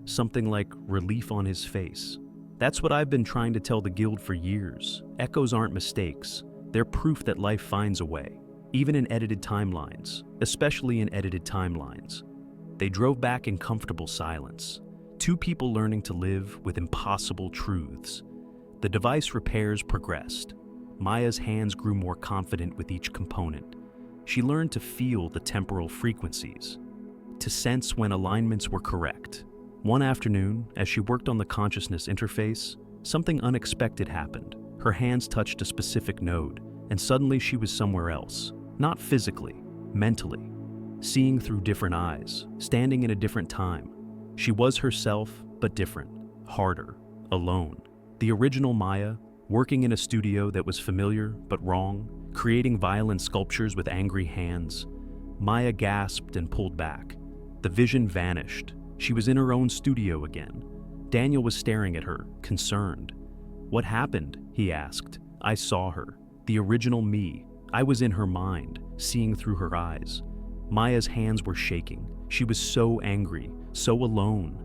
something like relief on his face. That's what I've been trying to tell the guild for years. Echoes aren't mistakes. They're proof that life finds a way, even in edited timelines, especially in edited timelines. They drove back in comfortable silence, two people learning to live with impossible truths. The device repairs progressed. Maya's hands grew more confident with each component. She learned to feel the temporal frequencies, to sense when alignments were correct. One afternoon, as she worked on the consciousness interface, something unexpected happened. Her hands touched a specific node, and suddenly she was somewhere else. Not physically, mentally. Seeing through different eyes, standing in a different time. She was herself, but different, harder, alone. The original Maya, working in a studio that was familiar but wrong, creating violent sculptures with angry hands. Maya gasped and pulled back. The vision vanished. She was in her own studio again. Daniel was staring at her, concerned. "What happened?" he asked. "I saw her. The original me. I was in her mind, seeing through her eyes." Maya's hands were shaking. She was so angry, so alone.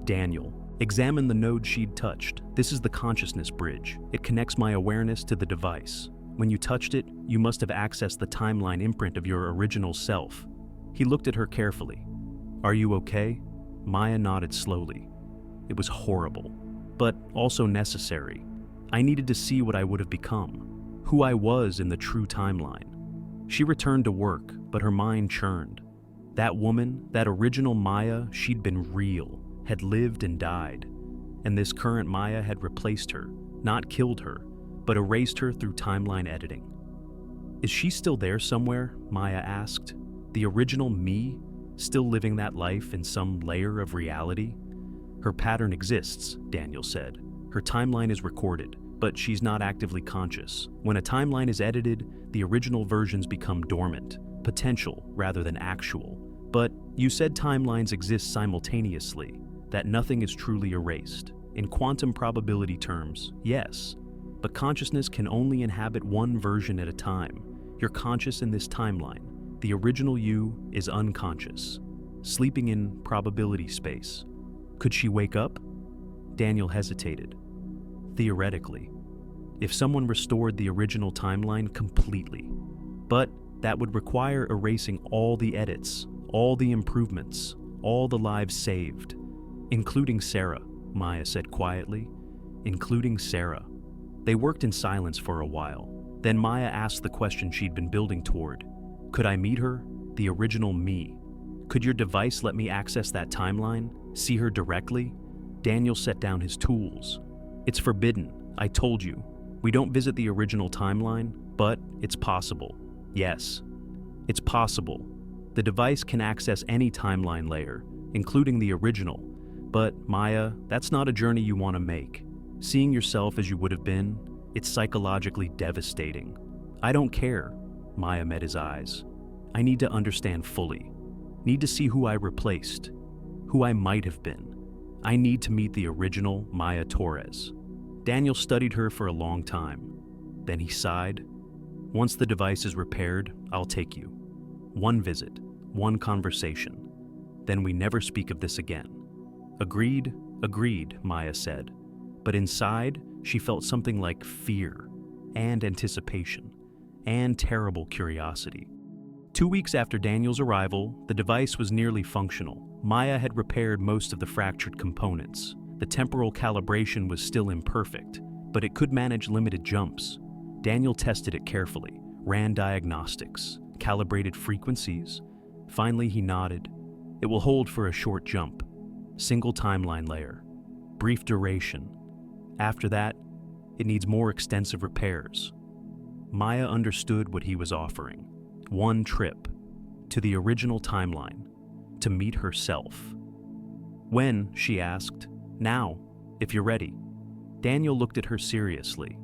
"Daniel, examine the node she'd touched. This is the consciousness bridge. It connects my awareness to the device. When you touched it, you must have accessed the timeline imprint of your original self." He looked at her carefully. "Are you okay?" Maya nodded slowly. "It was horrible, but also necessary. I needed to see what I would have become, who I was in the true timeline." She returned to work, but her mind churned. That woman, that original Maya, she'd been real, had lived and died. And this current Maya had replaced her, not killed her, but erased her through timeline editing. "Is she still there somewhere?" Maya asked. "The original me, still living that life in some layer of reality?" "Her pattern exists," Daniel said. "Her timeline is recorded, but she's not actively conscious. When a timeline is edited, the original versions become dormant, potential rather than actual. But you said timelines exist simultaneously, that nothing is truly erased. In quantum probability terms, yes. But consciousness can only inhabit one version at a time. You're conscious in this timeline. The original you is unconscious, sleeping in probability space. Could she wake up?" Daniel hesitated. "Theoretically, if someone restored the original timeline completely. But that would require erasing all the edits, all the improvements, all the lives saved. Including Sarah," Maya said quietly. "Including Sarah." They worked in silence for a while. Then Maya asked the question she'd been building toward. "Could I meet her, the original me? Could your device let me access that timeline, see her directly?" Daniel set down his tools. "It's forbidden, I told you. We don't visit the original timeline, but it's possible. Yes, it's possible. The device can access any timeline layer, including the original. But, Maya, that's not a journey you want to make. Seeing yourself as you would have been, it's psychologically devastating." "I don't care." Maya met his eyes. "I need to understand fully. Need to see who I replaced, who I might have been. I need to meet the original Maya Torres." Daniel studied her for a long time. Then he sighed. "Once the device is repaired, I'll take you. One visit, one conversation. Then we never speak of this again." "Agreed, agreed," Maya said. But inside, she felt something like fear, and anticipation, and terrible curiosity. 2 weeks after Daniel's arrival, the device was nearly functional. Maya had repaired most of the fractured components. The temporal calibration was still imperfect, but it could manage limited jumps. Daniel tested it carefully, ran diagnostics, calibrated frequencies. Finally, he nodded. "It will hold for a short jump. Single timeline layer. Brief duration. After that, it needs more extensive repairs." Maya understood what he was offering. One trip to the original timeline, to meet herself. "When?" she asked. "Now, if you're ready." Daniel looked at her seriously.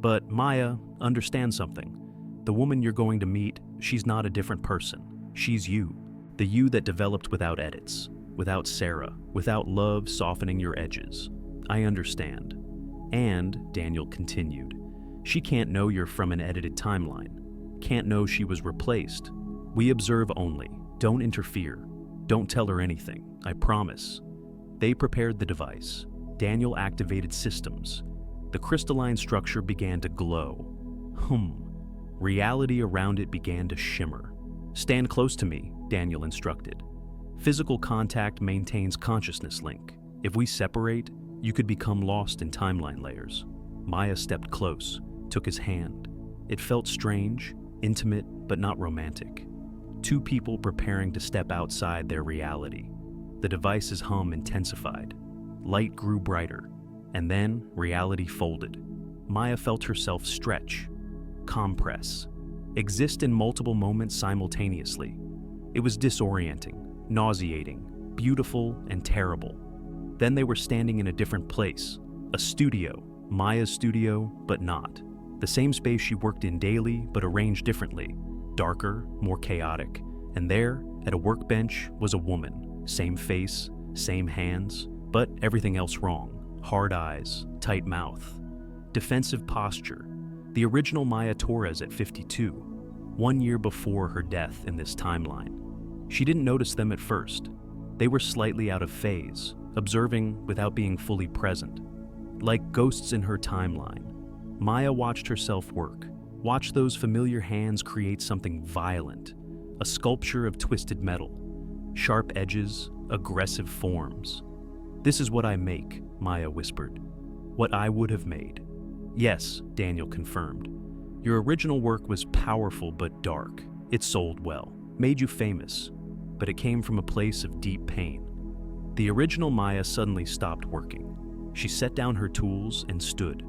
"But Maya, understand something. The woman you're going to meet, she's not a different person. She's you. The you that developed without edits, without Sarah, without love softening your edges. I understand." And, Daniel continued, "she can't know you're from an edited timeline. Can't know she was replaced. We observe only. Don't interfere. Don't tell her anything. I promise." They prepared the device. Daniel activated systems. The crystalline structure began to glow. Reality around it began to shimmer. "Stand close to me," Daniel instructed. "Physical contact maintains consciousness link. If we separate, you could become lost in timeline layers." Maya stepped close, took his hand. It felt strange, intimate, but not romantic. Two people preparing to step outside their reality. The device's hum intensified. Light grew brighter, and then reality folded. Maya felt herself stretch, compress, exist in multiple moments simultaneously. It was disorienting, nauseating, beautiful and terrible. Then they were standing in a different place, a studio, Maya's studio, but not. The same space she worked in daily, but arranged differently, darker, more chaotic. And there, at a workbench, was a woman. Same face, same hands, but everything else wrong. Hard eyes, tight mouth, defensive posture. The original Maya Torres at 52, 1 year before her death in this timeline. She didn't notice them at first. They were slightly out of phase, observing without being fully present. Like ghosts in her timeline, Maya watched herself work, watched those familiar hands create something violent, a sculpture of twisted metal, sharp edges, aggressive forms. "This is what I make," Maya whispered. "What I would have made." "Yes," Daniel confirmed. "Your original work was powerful but dark. It sold well, made you famous, but it came from a place of deep pain." The original Maya suddenly stopped working. She set down her tools and stood,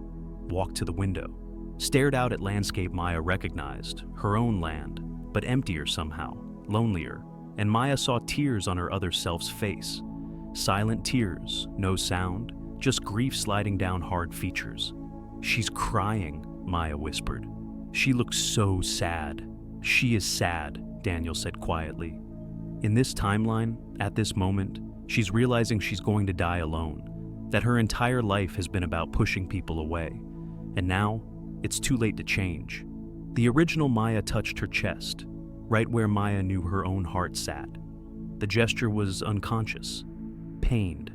walked to the window, stared out at landscape Maya recognized, her own land, but emptier somehow, lonelier, and Maya saw tears on her other self's face. Silent tears, no sound, just grief sliding down hard features. "She's crying," Maya whispered. "She looks so sad." "She is sad," Daniel said quietly. In this timeline, at this moment, she's realizing she's going to die alone, that her entire life has been about pushing people away, and now it's too late to change. The original Maya touched her chest, right where Maya knew her own heart sat. The gesture was unconscious, pained.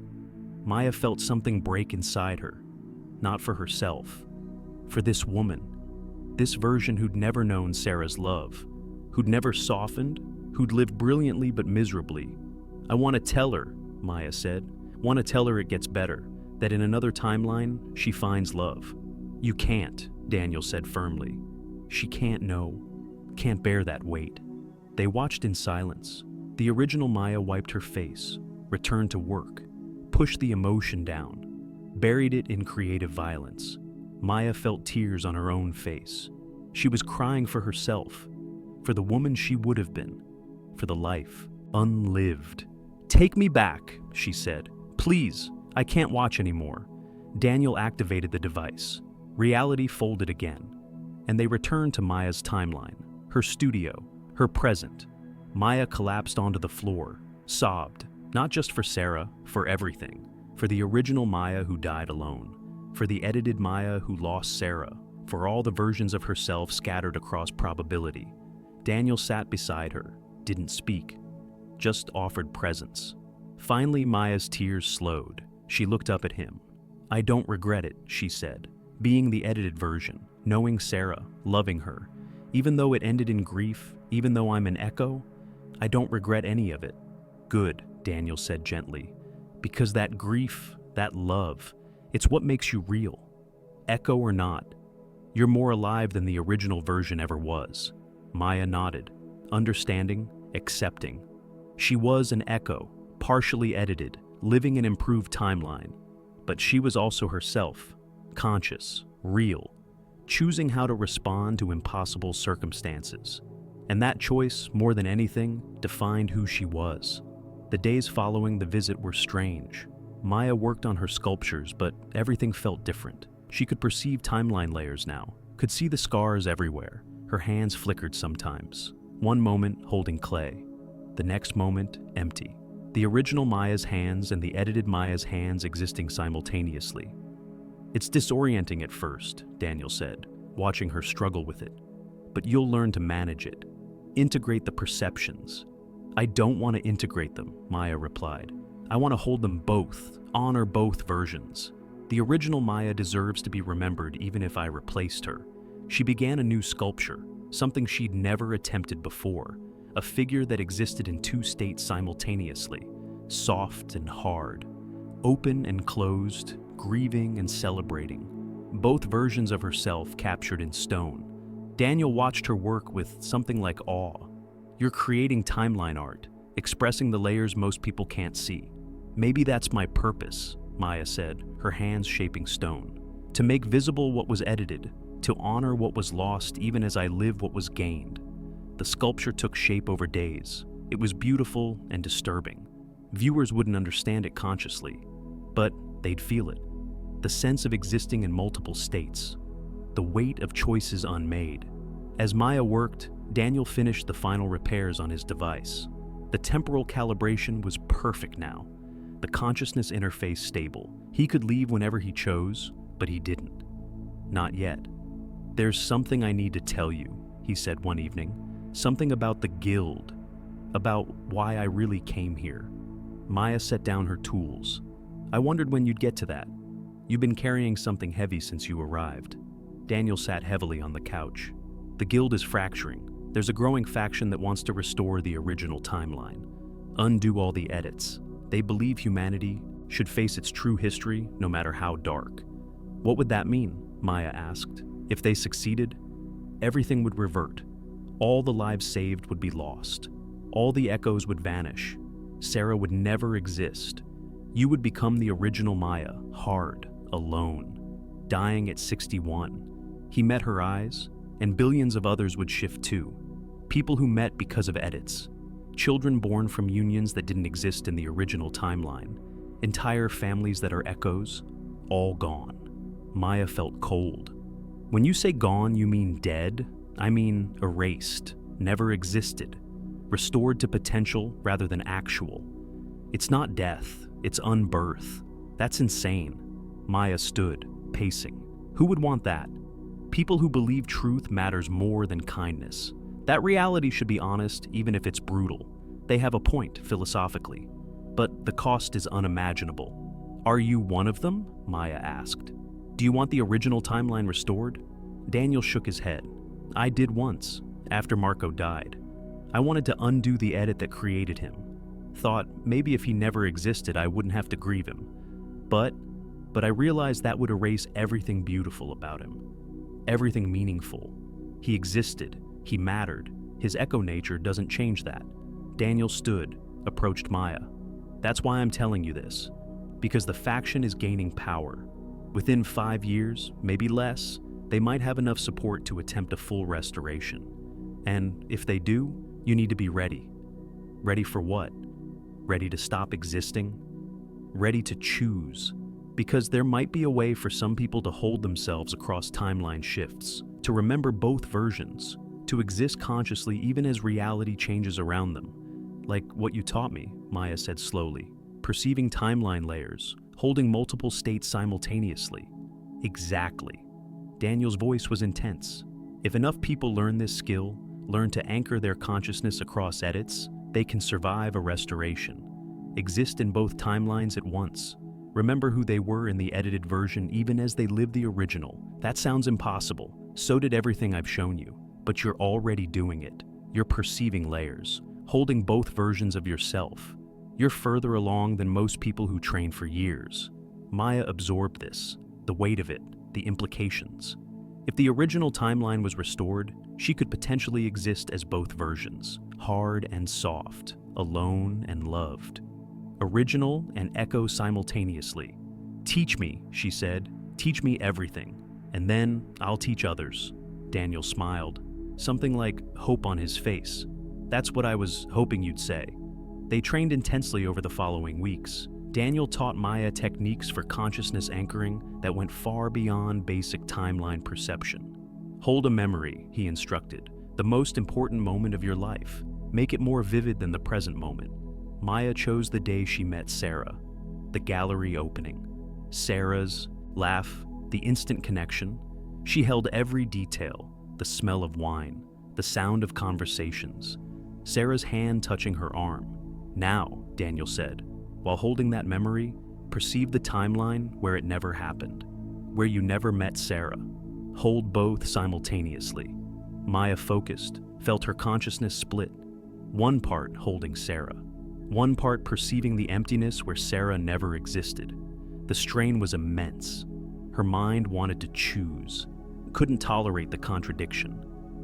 Maya felt something break inside her, not for herself, for this woman, this version who'd never known Sarah's love, who'd never softened, who'd lived brilliantly but miserably. "I want to tell her," Maya said. "Want to tell her it gets better, that in another timeline, she finds love." "You can't," Daniel said firmly. "She can't know, can't bear that weight." They watched in silence. The original Maya wiped her face, returned to work, pushed the emotion down, buried it in creative violence. Maya felt tears on her own face. She was crying for herself, for the woman she would have been, for the life unlived. "Take me back," she said. "Please, I can't watch anymore." Daniel activated the device. Reality folded again, and they returned to Maya's timeline, her studio, her present. Maya collapsed onto the floor, sobbed, not just for Sarah, for everything, for the original Maya who died alone, for the edited Maya who lost Sarah, for all the versions of herself scattered across probability. Daniel sat beside her, didn't speak, just offered presence. Finally, Maya's tears slowed. She looked up at him. "I don't regret it," she said. "Being the edited version, knowing Sarah, loving her, even though it ended in grief, even though I'm an echo, I don't regret any of it." "Good," Daniel said gently, "because that grief, that love, it's what makes you real. Echo or not, you're more alive than the original version ever was." Maya nodded, understanding, accepting. She was an echo, partially edited, living an improved timeline, but she was also herself, conscious, real, choosing how to respond to impossible circumstances. And that choice, more than anything, defined who she was. The days following the visit were strange. Maya worked on her sculptures, but everything felt different. She could perceive timeline layers now, could see the scars everywhere. Her hands flickered sometimes, one moment holding clay, the next moment empty. The original Maya's hands and the edited Maya's hands existing simultaneously. "It's disorienting at first," Daniel said, watching her struggle with it. "But you'll learn to manage it. Integrate the perceptions." "I don't want to integrate them," Maya replied. "I want to hold them both, honor both versions. The original Maya deserves to be remembered even if I replaced her." She began a new sculpture, something she'd never attempted before, a figure that existed in two states simultaneously, soft and hard, open and closed, grieving and celebrating, both versions of herself captured in stone. Daniel watched her work with something like awe. "You're creating timeline art, expressing the layers most people can't see. Maybe that's my purpose," Maya said, her hands shaping stone. "To make visible what was edited, to honor what was lost even as I live what was gained." The sculpture took shape over days. It was beautiful and disturbing. Viewers wouldn't understand it consciously, but they'd feel it. The sense of existing in multiple states. The weight of choices unmade. As Maya worked, Daniel finished the final repairs on his device. The temporal calibration was perfect now. The consciousness interface stable. He could leave whenever he chose, but he didn't. Not yet. "There's something I need to tell you," he said one evening. "Something about the guild. About why I really came here." Maya set down her tools. "I wondered when you'd get to that. You've been carrying something heavy since you arrived." Daniel sat heavily on the couch. "The guild is fracturing. There's a growing faction that wants to restore the original timeline. Undo all the edits. They believe humanity should face its true history, no matter how dark." "What would that mean?" Maya asked. "If they succeeded, everything would revert. All the lives saved would be lost. All the echoes would vanish. Sarah would never exist. You would become the original Maya, hard, alone, dying at 61. He met her eyes, and billions of others would shift too. People who met because of edits. Children born from unions that didn't exist in the original timeline. Entire families that are echoes, all gone." Maya felt cold. "When you say gone, you mean dead? I mean erased, never existed, restored to potential rather than actual. It's not death, it's unbirth. That's insane." Maya stood, pacing. "Who would want that? People who believe truth matters more than kindness. That reality should be honest, even if it's brutal. They have a point, philosophically. But the cost is unimaginable." "Are you one of them?" Maya asked. "Do you want the original timeline restored?" Daniel shook his head. "I did once, after Marco died. I wanted to undo the edit that created him. Thought maybe if he never existed, I wouldn't have to grieve him. But I realized that would erase everything beautiful about him. Everything meaningful. He existed, he mattered. His echo nature doesn't change that." Daniel stood, approached Maya. "That's why I'm telling you this. Because the faction is gaining power. Within 5 years, maybe less, they might have enough support to attempt a full restoration. And if they do, you need to be ready. Ready for what? Ready to stop existing? Ready to choose. Because there might be a way for some people to hold themselves across timeline shifts, to remember both versions, to exist consciously even as reality changes around them. Like what you taught me," Maya said slowly. "Perceiving timeline layers, holding multiple states simultaneously." "Exactly." Daniel's voice was intense. "If enough people learn this skill, learn to anchor their consciousness across edits, they can survive a restoration. Exist in both timelines at once. Remember who they were in the edited version even as they lived the original. That sounds impossible. So did everything I've shown you. But you're already doing it. You're perceiving layers, holding both versions of yourself. You're further along than most people who train for years." Maya absorbed this, the weight of it, the implications. If the original timeline was restored, she could potentially exist as both versions, hard and soft, alone and loved. Original and echo simultaneously. "Teach me," she said. "Teach me everything, and then I'll teach others." Daniel smiled, something like hope on his face. "That's what I was hoping you'd say." They trained intensely over the following weeks. Daniel taught Maya techniques for consciousness anchoring that went far beyond basic timeline perception. "Hold a memory," he instructed, "the most important moment of your life. Make it more vivid than the present moment." Maya chose the day she met Sarah, the gallery opening. Sarah's laugh, the instant connection. She held every detail, the smell of wine, the sound of conversations, Sarah's hand touching her arm. "Now," Daniel said, while holding that memory, perceive the timeline where it never happened, where you never met Sarah. Hold both simultaneously." Maya focused, felt her consciousness split. One part holding Sarah, one part perceiving the emptiness where Sarah never existed. The strain was immense. Her mind wanted to choose, couldn't tolerate the contradiction.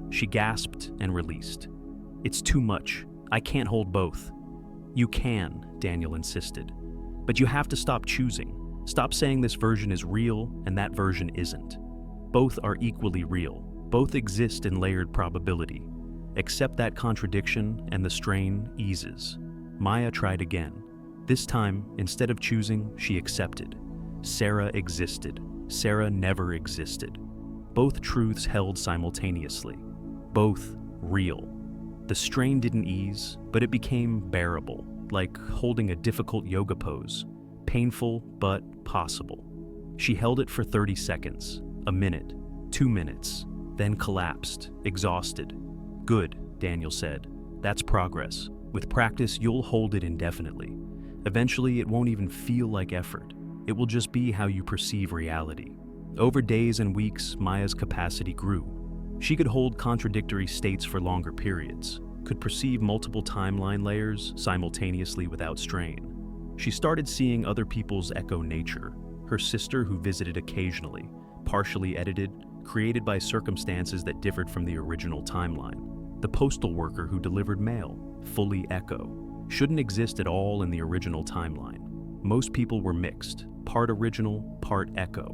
She gasped and released. "It's too much. I can't hold both." "You can," Daniel insisted. "But you have to stop choosing. Stop saying this version is real and that version isn't. Both are equally real. Both exist in layered probability. Accept that contradiction and the strain eases." Maya tried again. This time, instead of choosing, she accepted. Sarah existed. Sarah never existed. Both truths held simultaneously. Both real. The strain didn't ease, but it became bearable, like holding a difficult yoga pose. Painful, but possible. She held it for 30 seconds, a minute, 2 minutes, then collapsed, exhausted. Good, Daniel said. That's progress. With practice, you'll hold it indefinitely. Eventually, it won't even feel like effort. It will just be how you perceive reality. Over days and weeks, Maya's capacity grew. She could hold contradictory states for longer periods, could perceive multiple timeline layers simultaneously without strain. She started seeing other people's echo nature, her sister who visited occasionally, partially edited, created by circumstances that differed from the original timeline. The postal worker who delivered mail, fully echo, shouldn't exist at all in the original timeline. Most people were mixed, part original, part echo.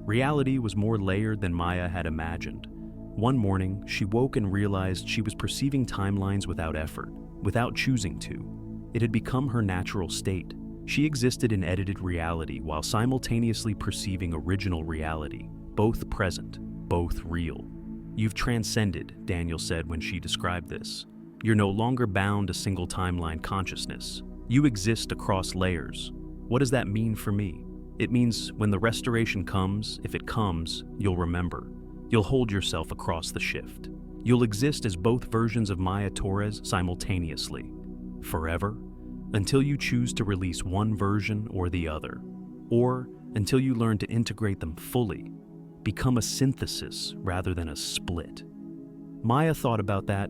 Reality was more layered than Maya had imagined. One morning, she woke and realized she was perceiving timelines without effort, without choosing to. It had become her natural state. She existed in edited reality while simultaneously perceiving original reality, both present, both real. You've transcended, Daniel said when she described this. You're no longer bound to single timeline consciousness. You exist across layers. What does that mean for me? It means when the restoration comes, if it comes, you'll remember. You'll hold yourself across the shift. You'll exist as both versions of Maya Torres simultaneously. Forever? Until you choose to release one version or the other. Or until you learn to integrate them fully. Become a synthesis rather than a split. Maya thought about that.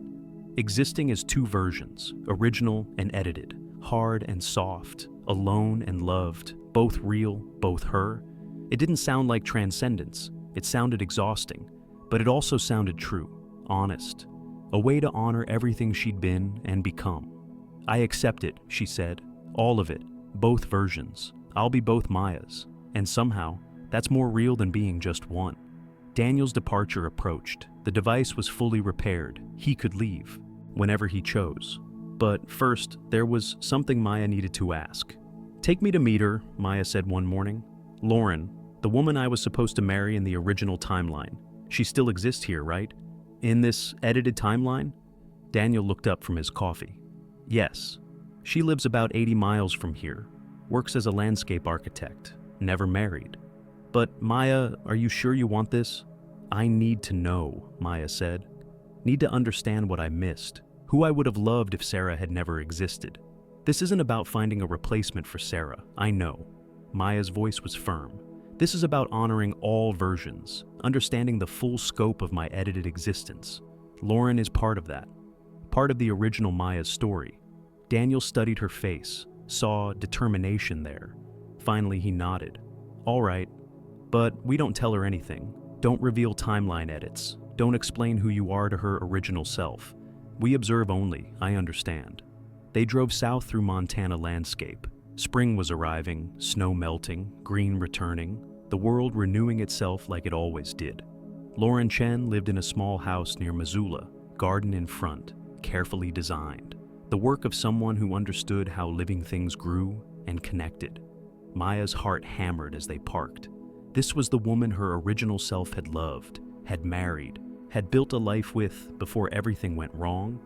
Existing as two versions, original and edited, hard and soft, alone and loved, both real, both her. It didn't sound like transcendence. It sounded exhausting, but it also sounded true, honest, a way to honor everything she'd been and become. I accept it, she said, all of it, both versions. I'll be both Mayas, and somehow, that's more real than being just one. Daniel's departure approached. The device was fully repaired. He could leave, whenever he chose. But first, there was something Maya needed to ask. Take me to meet her, Maya said one morning. Lauren, the woman I was supposed to marry in the original timeline. She still exists here, right? In this edited timeline? Daniel looked up from his coffee. Yes. She lives about 80 miles from here. Works as a landscape architect. Never married. But Maya, are you sure you want this? I need to know, Maya said. Need to understand what I missed. Who I would have loved if Sarah had never existed. This isn't about finding a replacement for Sarah, I know. Maya's voice was firm. This is about honoring all versions, understanding the full scope of my edited existence. Lauren is part of that, part of the original Maya's story. Daniel studied her face, saw determination there. Finally, he nodded. All right, but we don't tell her anything. Don't reveal timeline edits. Don't explain who you are to her original self. We observe only, I understand. They drove south through Montana landscape. Spring was arriving, snow melting, green returning, the world renewing itself like it always did. Lauren Chen lived in a small house near Missoula, garden in front, carefully designed. The work of someone who understood how living things grew and connected. Maya's heart hammered as they parked. This was the woman her original self had loved, had married, had built a life with before everything went wrong.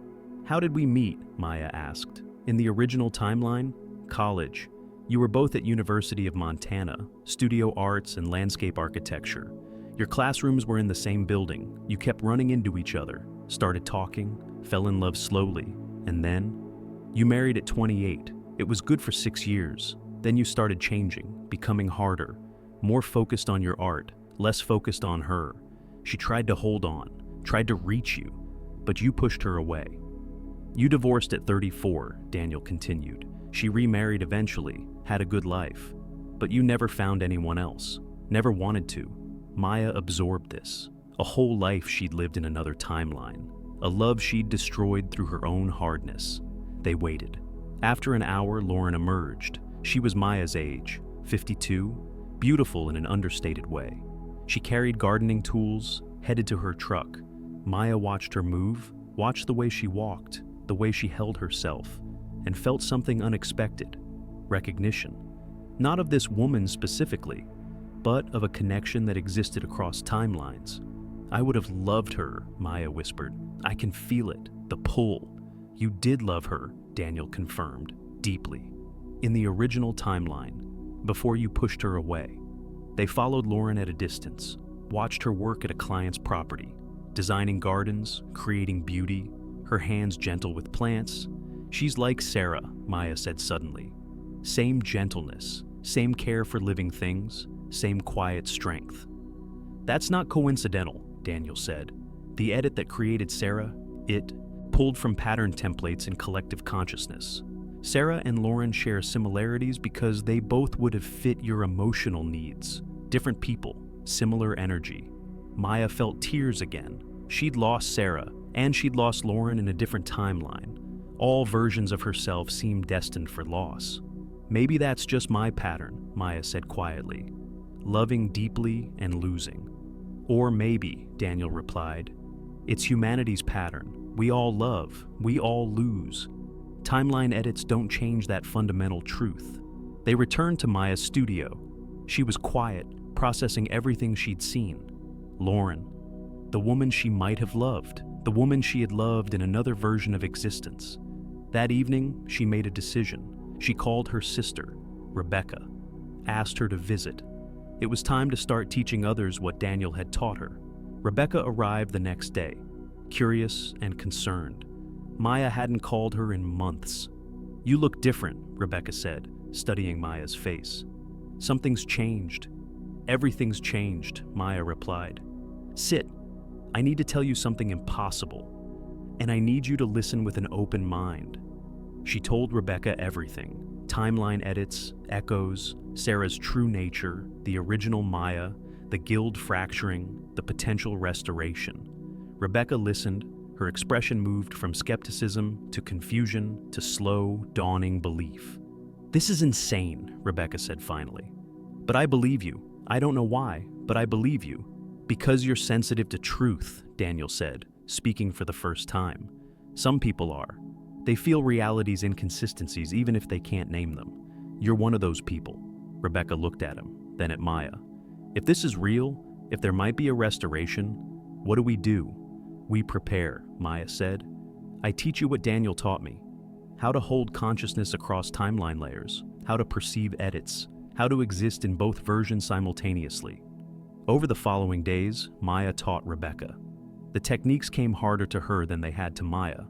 How did we meet? Maya asked. In the original timeline? College. You were both at University of Montana, studio arts and landscape architecture. Your classrooms were in the same building. You kept running into each other, started talking, fell in love slowly, and then? You married at 28. It was good for 6 years. Then you started changing, becoming harder, more focused on your art, less focused on her. She tried to hold on, tried to reach you, but you pushed her away. You divorced at 34, Daniel continued. She remarried eventually, had a good life. But you never found anyone else, never wanted to. Maya absorbed this. A whole life she'd lived in another timeline. A love she'd destroyed through her own hardness. They waited. After an hour, Lauren emerged. She was Maya's age, 52, beautiful in an understated way. She carried gardening tools, headed to her truck. Maya watched her move, watched the way she walked, the way she held herself, and felt something unexpected. recognition. Not of this woman specifically, but of a connection that existed across timelines. I would have loved her, Maya whispered. I can feel it, the pull. You did love her, Daniel confirmed, deeply. In the original timeline, before you pushed her away. They followed Lauren at a distance, watched her work at a client's property, designing gardens, creating beauty, her hands gentle with plants. She's like Sarah, Maya said suddenly. Same gentleness, same care for living things, same quiet strength. That's not coincidental, Daniel said. The edit that created Sarah, it, pulled from pattern templates in collective consciousness. Sarah and Lauren share similarities because they both would have fit your emotional needs. Different people, similar energy. Maya felt tears again. She'd lost Sarah, and she'd lost Lauren in a different timeline. All versions of herself seemed destined for loss. Maybe that's just my pattern, Maya said quietly. Loving deeply and losing. Or maybe, Daniel replied, it's humanity's pattern. We all love, we all lose. Timeline edits don't change that fundamental truth. They returned to Maya's studio. She was quiet, processing everything she'd seen. Lauren, the woman she might have loved, the woman she had loved in another version of existence. That evening, she made a decision. She called her sister, Rebecca, asked her to visit. It was time to start teaching others what Daniel had taught her. Rebecca arrived the next day, curious and concerned. Maya hadn't called her in months. You look different, Rebecca said, studying Maya's face. Something's changed. Everything's changed, Maya replied. Sit. I need to tell you something impossible, and I need you to listen with an open mind. She told Rebecca everything. Timeline edits, echoes, Sarah's true nature, the original Maya, the guild fracturing, the potential restoration. Rebecca listened. Her expression moved from skepticism to confusion to slow, dawning belief. This is insane, Rebecca said finally. But I believe you. I don't know why, but I believe you. Because you're sensitive to truth, Daniel said, speaking for the first time. Some people are. They feel reality's inconsistencies even if they can't name them. You're one of those people. Rebecca looked at him, then at Maya. If this is real, if there might be a restoration, what do? We prepare, Maya said. I teach you what Daniel taught me. How to hold consciousness across timeline layers, how to perceive edits, how to exist in both versions simultaneously. Over the following days, Maya taught Rebecca. The techniques came harder to her than they had to Maya.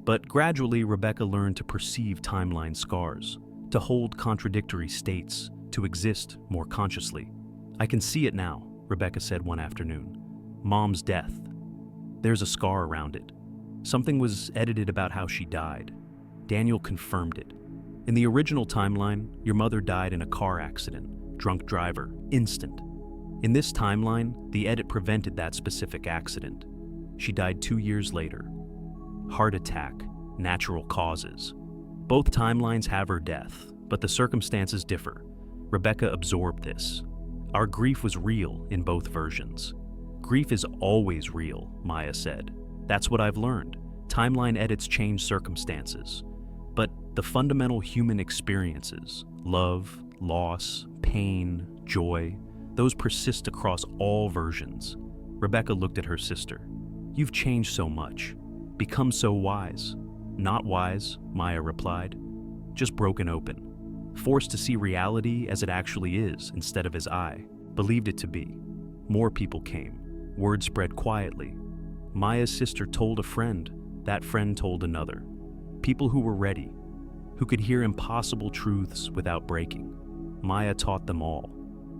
But gradually, Rebecca learned to perceive timeline scars, to hold contradictory states, to exist more consciously. I can see it now, Rebecca said one afternoon. Mom's death. There's a scar around it. Something was edited about how she died. Daniel confirmed it. In the original timeline, your mother died in a car accident, drunk driver, instant. In this timeline, the edit prevented that specific accident. She died 2 years later. Heart attack, natural causes. Both timelines have her death, but the circumstances differ. Rebecca absorbed this. Our grief was real in both versions. Grief is always real, Maya said. That's what I've learned. Timeline edits change circumstances. But the fundamental human experiences, love, loss, pain, joy, those persist across all versions. Rebecca looked at her sister. You've changed so much, become so wise. Not wise, Maya replied, just broken open. Forced to see reality as it actually is instead of as I believed it to be. More people came. Word spread quietly. Maya's sister told a friend. That friend told another. People who were ready, who could hear impossible truths without breaking. Maya taught them all.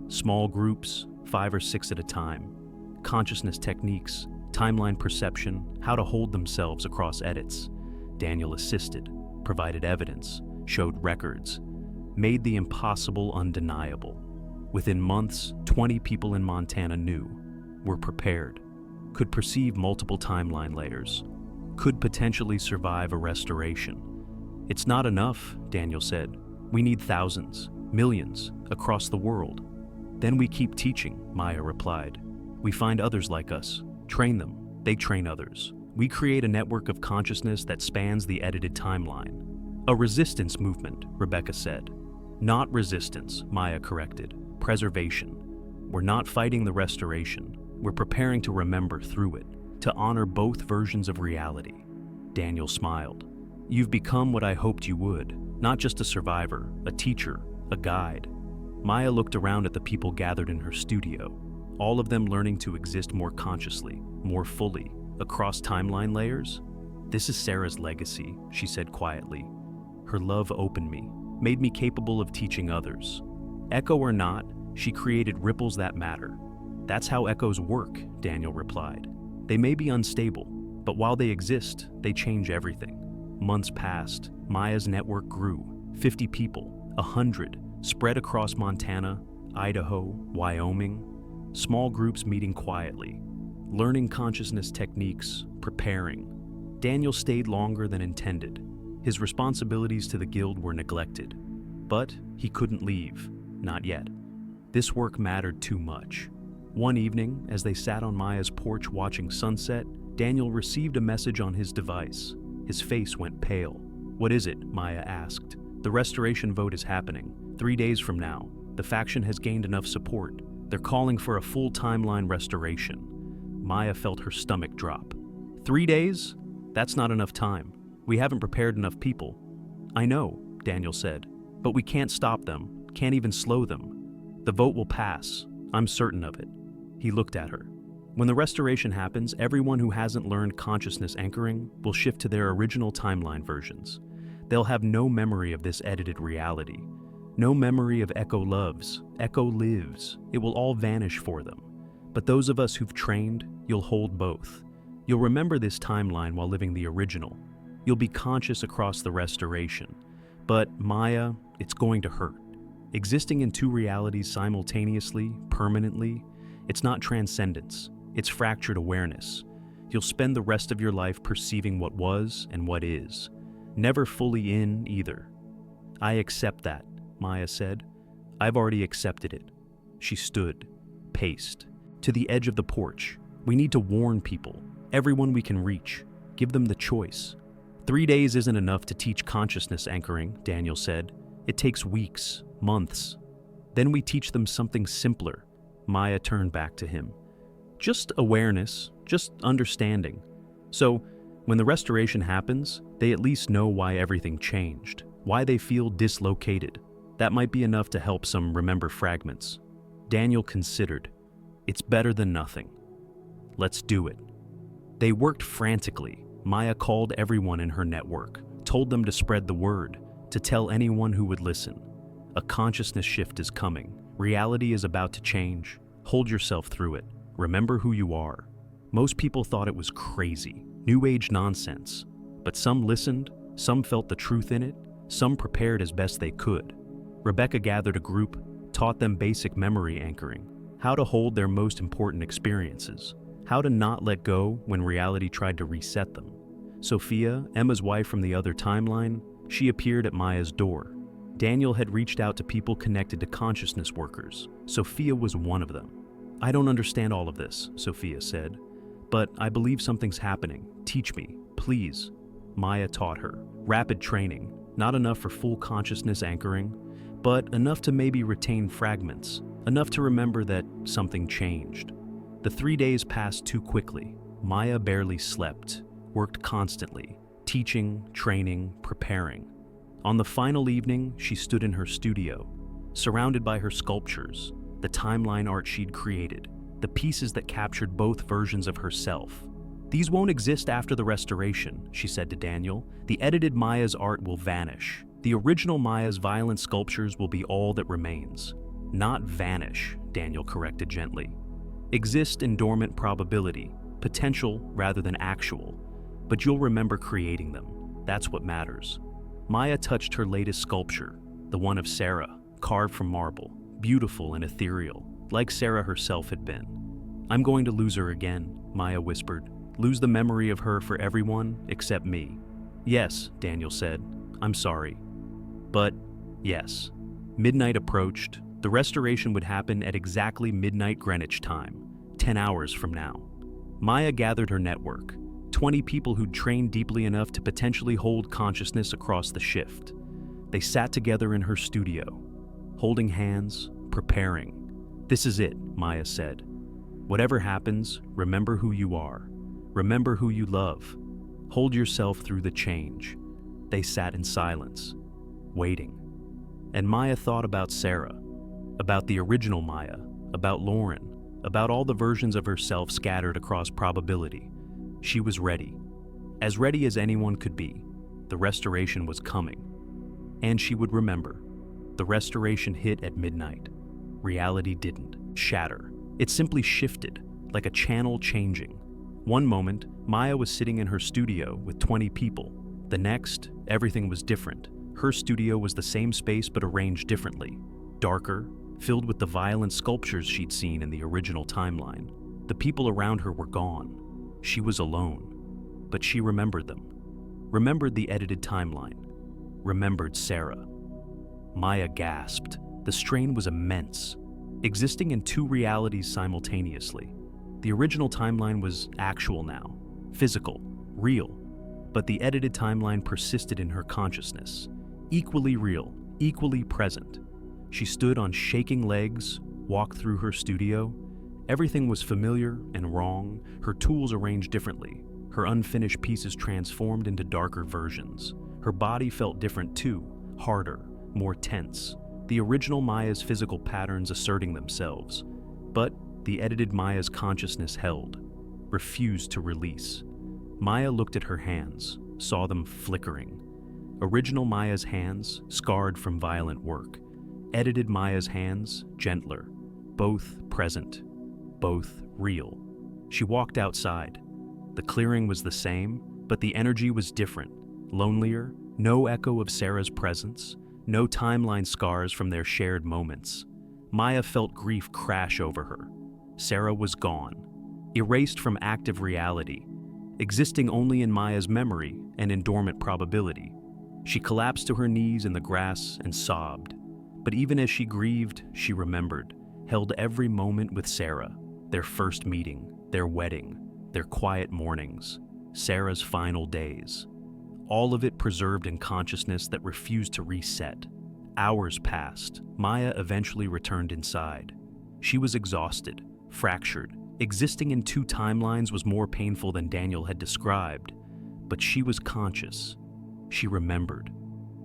Small groups, 5 or 6 at a time. Consciousness techniques, timeline perception, how to hold themselves across edits. Daniel assisted, provided evidence, showed records, made the impossible undeniable. Within months, 20 people in Montana knew, were prepared, could perceive multiple timeline layers, could potentially survive a restoration. It's not enough, Daniel said. We need thousands, millions, across the world. Then we keep teaching, Maya replied. We find others like us, train them, they train others. We create a network of consciousness that spans the edited timeline. A resistance movement, Rebecca said. Not resistance, Maya corrected. Preservation. We're not fighting the restoration. We're preparing to remember through it, to honor both versions of reality. Daniel smiled. You've become what I hoped you would, not just a survivor, a teacher, a guide. Maya looked around at the people gathered in her studio, all of them learning to exist more consciously, more fully, across timeline layers. This is Sarah's legacy, she said quietly. Her love opened me, made me capable of teaching others. Echo or not, she created ripples that matter. That's how echoes work, Daniel replied. They may be unstable, but while they exist, they change everything. Months passed, Maya's network grew. 50 people, 100, spread across Montana, Idaho, Wyoming. Small groups meeting quietly, learning consciousness techniques, preparing. Daniel stayed longer than intended. His responsibilities to the guild were neglected. But he couldn't leave, not yet. This work mattered too much. One evening, as they sat on Maya's porch watching sunset, Daniel received a message on his device. His face went pale. What is it? Maya asked. The restoration vote is happening. 3 days from now. The faction has gained enough support. They're calling for a full timeline restoration. Maya felt her stomach drop. 3 days? That's not enough time. We haven't prepared enough people. I know, Daniel said, but we can't stop them, can't even slow them. The vote will pass. I'm certain of it. He looked at her. When the restoration happens, everyone who hasn't learned consciousness anchoring will shift to their original timeline versions. They'll have no memory of this edited reality. No memory of Echo loves, Echo lives. It will all vanish for them. But those of us who've trained, you'll hold both. You'll remember this timeline while living the original. You'll be conscious across the restoration. But Maya, it's going to hurt. Existing in two realities simultaneously, permanently, it's not transcendence. It's fractured awareness. You'll spend the rest of your life perceiving what was and what is. Never fully in either. I accept that, Maya said. I've already accepted it. She stood, paced, to the edge of the porch. We need to warn people, everyone we can reach, give them the choice. 3 days isn't enough to teach consciousness anchoring, Daniel said. It takes weeks, months. Then we teach them something simpler. Maya turned back to him. Just awareness, just understanding. So, when the restoration happens, they at least know why everything changed, why they feel dislocated. That might be enough to help some remember fragments. Daniel considered. It's better than nothing. Let's do it. They worked frantically. Maya called everyone in her network, told them to spread the word, to tell anyone who would listen. A consciousness shift is coming. Reality is about to change. Hold yourself through it. Remember who you are. Most people thought it was crazy, new age nonsense. But some listened, some felt the truth in it, some prepared as best they could. Rebecca gathered a group, taught them basic memory anchoring, how to hold their most important experiences, how to not let go when reality tried to reset them. Sophia, Emma's wife from the other timeline, she appeared at Maya's door. Daniel had reached out to people connected to consciousness workers. Sophia was one of them. I don't understand all of this, Sophia said, but I believe something's happening. Teach me, please. Maya taught her. Rapid training, not enough for full consciousness anchoring, but enough to maybe retain fragments, enough to remember that something changed. The 3 days passed too quickly. Maya barely slept, worked constantly, teaching, training, preparing. On the final evening, she stood in her studio, surrounded by her sculptures, the timeline art she'd created, the pieces that captured both versions of herself. These won't exist after the restoration, she said to Daniel. The edited Maya's art will vanish. The original Maya's violent sculptures will be all that remains. Not vanish, Daniel corrected gently. Exist in dormant probability, potential rather than actual. But you'll remember creating them. That's what matters. Maya touched her latest sculpture, the one of Sarah, carved from marble, beautiful and ethereal, like Sarah herself had been. I'm going to lose her again, Maya whispered. Lose the memory of her for everyone except me. Yes, Daniel said. I'm sorry. But yes. Midnight approached. The restoration would happen at exactly midnight Greenwich time, 10 hours from now. Maya gathered her network, 20 people who'd trained deeply enough to potentially hold consciousness across the shift. They sat together in her studio, holding hands, preparing. "This is it," Maya said. "Whatever happens, remember who you are. Remember who you love. Hold yourself through the change." They sat in silence, waiting. And Maya thought about Sarah, about the original Maya, about Lauren, about all the versions of herself scattered across probability. She was ready. As ready as anyone could be. The restoration was coming. And she would remember. The restoration hit at midnight. Reality didn't shatter. It simply shifted, like a channel changing. One moment, Maya was sitting in her studio with 20 people. The next, everything was different. Her studio was the same space but arranged differently. Darker, filled with the violent sculptures she'd seen in the original timeline. The people around her were gone. She was alone. But she remembered them. Remembered the edited timeline. Remembered Sarah. Maya gasped. The strain was immense. Existing in two realities simultaneously. The original timeline was actual now. Physical. Real. But the edited timeline persisted in her consciousness. Equally real. Equally present. She stood on shaking legs, walked through her studio. Everything was familiar and wrong, her tools arranged differently, her unfinished pieces transformed into darker versions. Her body felt different too, harder, more tense. The original Maya's physical patterns asserting themselves. But the edited Maya's consciousness held, refused to release. Maya looked at her hands, saw them flickering. Original Maya's hands, scarred from violent work. Edited Maya's hands, gentler. Both present. Both real. She walked outside. The clearing was the same, but the energy was different. Lonelier, no echo of Sarah's presence, no timeline scars from their shared moments. Maya felt grief crash over her. Sarah was gone, erased from active reality, existing only in Maya's memory and in dormant probability. She collapsed to her knees in the grass and sobbed. But even as she grieved, she remembered, held every moment with Sarah, their first meeting, their wedding, their quiet mornings, Sarah's final days. All of it preserved in consciousness that refused to reset. Hours passed. Maya eventually returned inside. She was exhausted, fractured. Existing in two timelines was more painful than Daniel had described. But she was conscious. She remembered,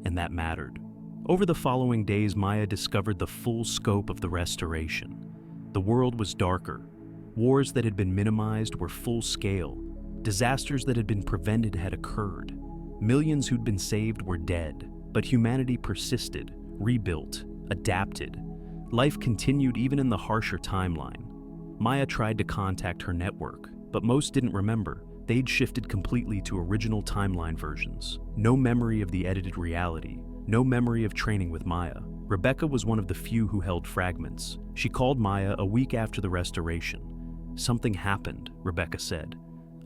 and that mattered. Over the following days, Maya discovered the full scope of the restoration. The world was darker. Wars that had been minimized were full scale. Disasters that had been prevented had occurred. Millions who'd been saved were dead. But humanity persisted, rebuilt, adapted. Life continued even in the harsher timeline. Maya tried to contact her network, but most didn't remember. They'd shifted completely to original timeline versions. No memory of the edited reality. No memory of training with Maya. Rebecca was one of the few who held fragments. She called Maya a week after the restoration. "Something happened," Rebecca said.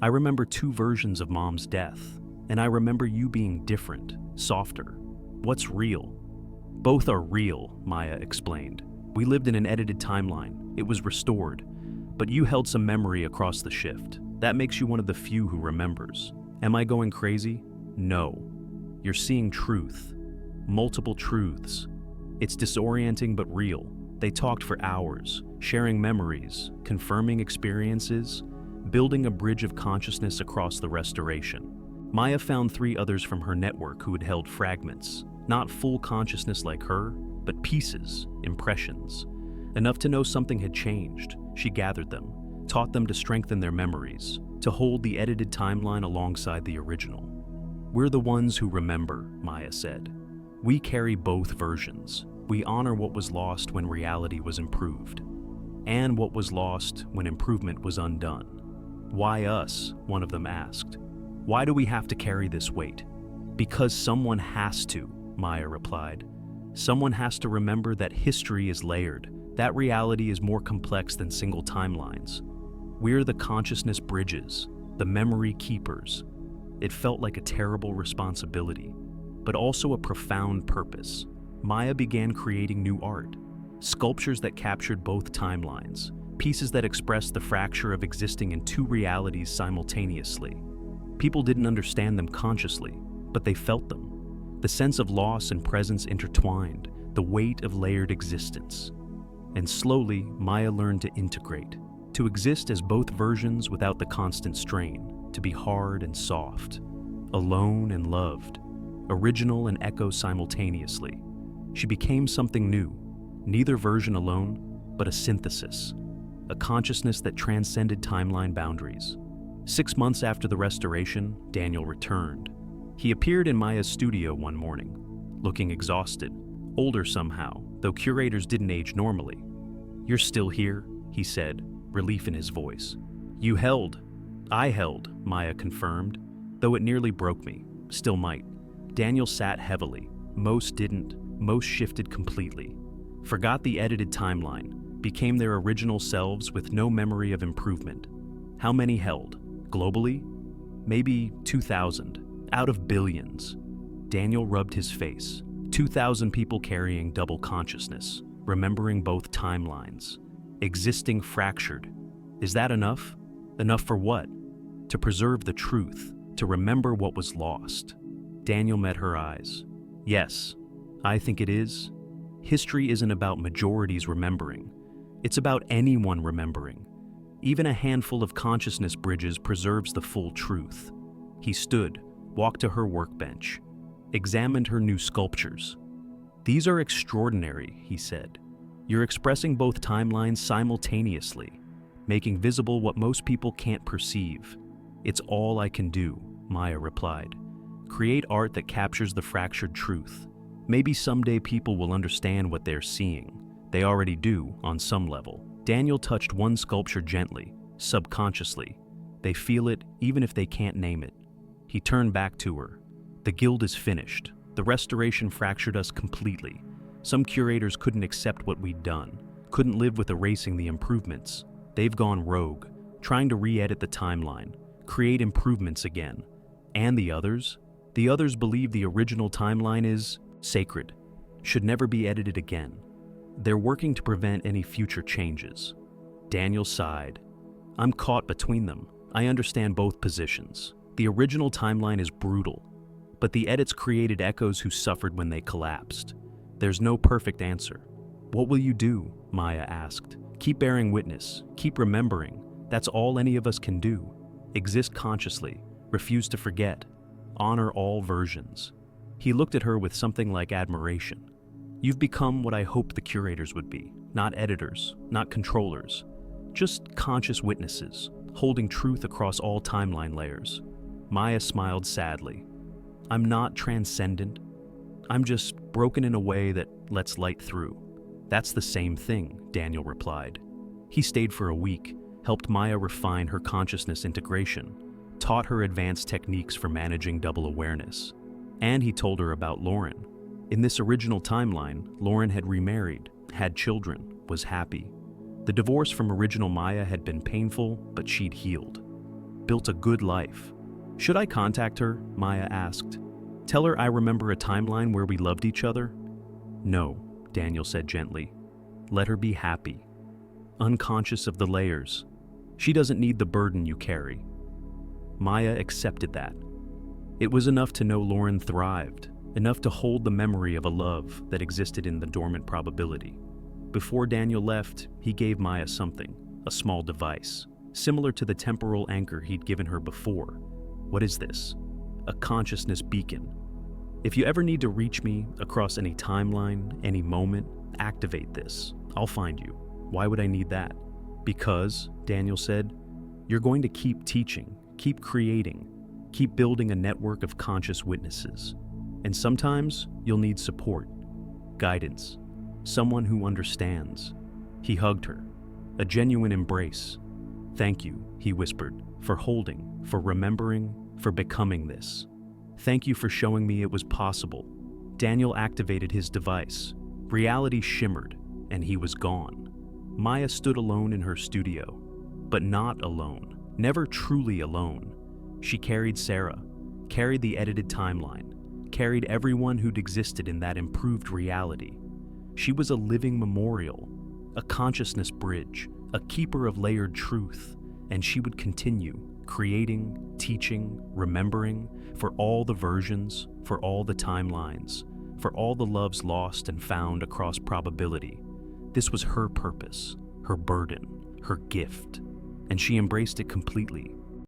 "I remember two versions of Mom's death, and I remember you being different, softer. What's real?" "Both are real," Maya explained. "We lived in an edited timeline. It was restored. But you held some memory across the shift. That makes you one of the few who remembers. Am I going crazy? No. You're seeing truth. Multiple truths. It's disorienting but real." They talked for hours, sharing memories, confirming experiences, building a bridge of consciousness across the restoration. Maya found 3 others from her network who had held fragments, not full consciousness like her, but pieces, impressions. Enough to know something had changed. She gathered them, taught them to strengthen their memories, to hold the edited timeline alongside the original. "We're the ones who remember," Maya said. "We carry both versions. We honor what was lost when reality was improved, and what was lost when improvement was undone." "Why us?" one of them asked. "Why do we have to carry this weight?" "Because someone has to," Maya replied. "Someone has to remember that history is layered, that reality is more complex than single timelines. We're the consciousness bridges, the memory keepers." It felt like a terrible responsibility, but also a profound purpose. Maya began creating new art, sculptures that captured both timelines, pieces that expressed the fracture of existing in two realities simultaneously. People didn't understand them consciously, but they felt them. The sense of loss and presence intertwined, the weight of layered existence. And slowly, Maya learned to integrate, to exist as both versions without the constant strain, to be hard and soft, alone and loved, original and echo simultaneously. She became something new, neither version alone, but a synthesis, a consciousness that transcended timeline boundaries. 6 months after the restoration, Daniel returned. He appeared in Maya's studio one morning, looking exhausted, older somehow, though curators didn't age normally. "You're still here," he said, relief in his voice. I held, Maya confirmed, though it nearly broke me, still might. Daniel sat heavily. Most didn't, most shifted completely. Forgot the edited timeline, became their original selves with no memory of improvement. How many held? Globally? Maybe 2,000, out of billions. Daniel rubbed his face. 2,000 people carrying double consciousness, remembering both timelines, existing fractured. Is that enough? Enough for what? To preserve the truth, to remember what was lost. Daniel met her eyes. Yes, I think it is. History isn't about majorities remembering. It's about anyone remembering. Even a handful of consciousness bridges preserves the full truth. He stood, walked to her workbench, examined her new sculptures. "These are extraordinary," he said. "You're expressing both timelines simultaneously, making visible what most people can't perceive." "It's all I can do," Maya replied. "Create art that captures the fractured truth. Maybe someday people will understand what they're seeing. They already do, on some level." Daniel touched one sculpture gently, subconsciously. They feel it even if they can't name it. He turned back to her. "The guild is finished. The restoration fractured us completely. Some curators couldn't accept what we'd done, couldn't live with erasing the improvements. They've gone rogue, trying to re-edit the timeline, create improvements again. And the others? The others believe the original timeline is sacred, should never be edited again. They're working to prevent any future changes." Daniel sighed. "I'm caught between them. I understand both positions. The original timeline is brutal, but the edits created echoes who suffered when they collapsed. There's no perfect answer." "What will you do?" Maya asked. "Keep bearing witness, keep remembering. That's all any of us can do. Exist consciously, refuse to forget, honor all versions." He looked at her with something like admiration. "You've become what I hoped the curators would be, not editors, not controllers, just conscious witnesses, holding truth across all timeline layers." Maya smiled sadly. "I'm not transcendent. I'm just broken in a way that lets light through." "That's the same thing," Daniel replied. He stayed for a week, helped Maya refine her consciousness integration, taught her advanced techniques for managing double awareness. And he told her about Lauren. In this original timeline, Lauren had remarried, had children, was happy. The divorce from original Maya had been painful, but she'd healed. Built a good life. "Should I contact her?" Maya asked. "Tell her I remember a timeline where we loved each other?" "No," Daniel said gently. "Let her be happy. Unconscious of the layers. She doesn't need the burden you carry." Maya accepted that. It was enough to know Lauren thrived, enough to hold the memory of a love that existed in the dormant probability. Before Daniel left, he gave Maya something, a small device, similar to the temporal anchor he'd given her before. "What is this?" "A consciousness beacon. If you ever need to reach me across any timeline, any moment, activate this. I'll find you." "Why would I need that?" "Because," Daniel said, "you're going to keep teaching, keep creating, keep building a network of conscious witnesses. And sometimes you'll need support, guidance, someone who understands." He hugged her, a genuine embrace. "Thank you," he whispered, "for holding, for remembering, for becoming this. Thank you for showing me it was possible." Daniel activated his device. Reality shimmered, and he was gone. Maya stood alone in her studio, but not alone, never truly alone. She carried Sarah, carried the edited timeline, carried everyone who'd existed in that improved reality. She was a living memorial, a consciousness bridge, a keeper of layered truth, and she would continue, creating, teaching, remembering, for all the versions, for all the timelines, For all the loves lost and found across probability, this was her purpose, her burden, her gift, and she embraced it completely,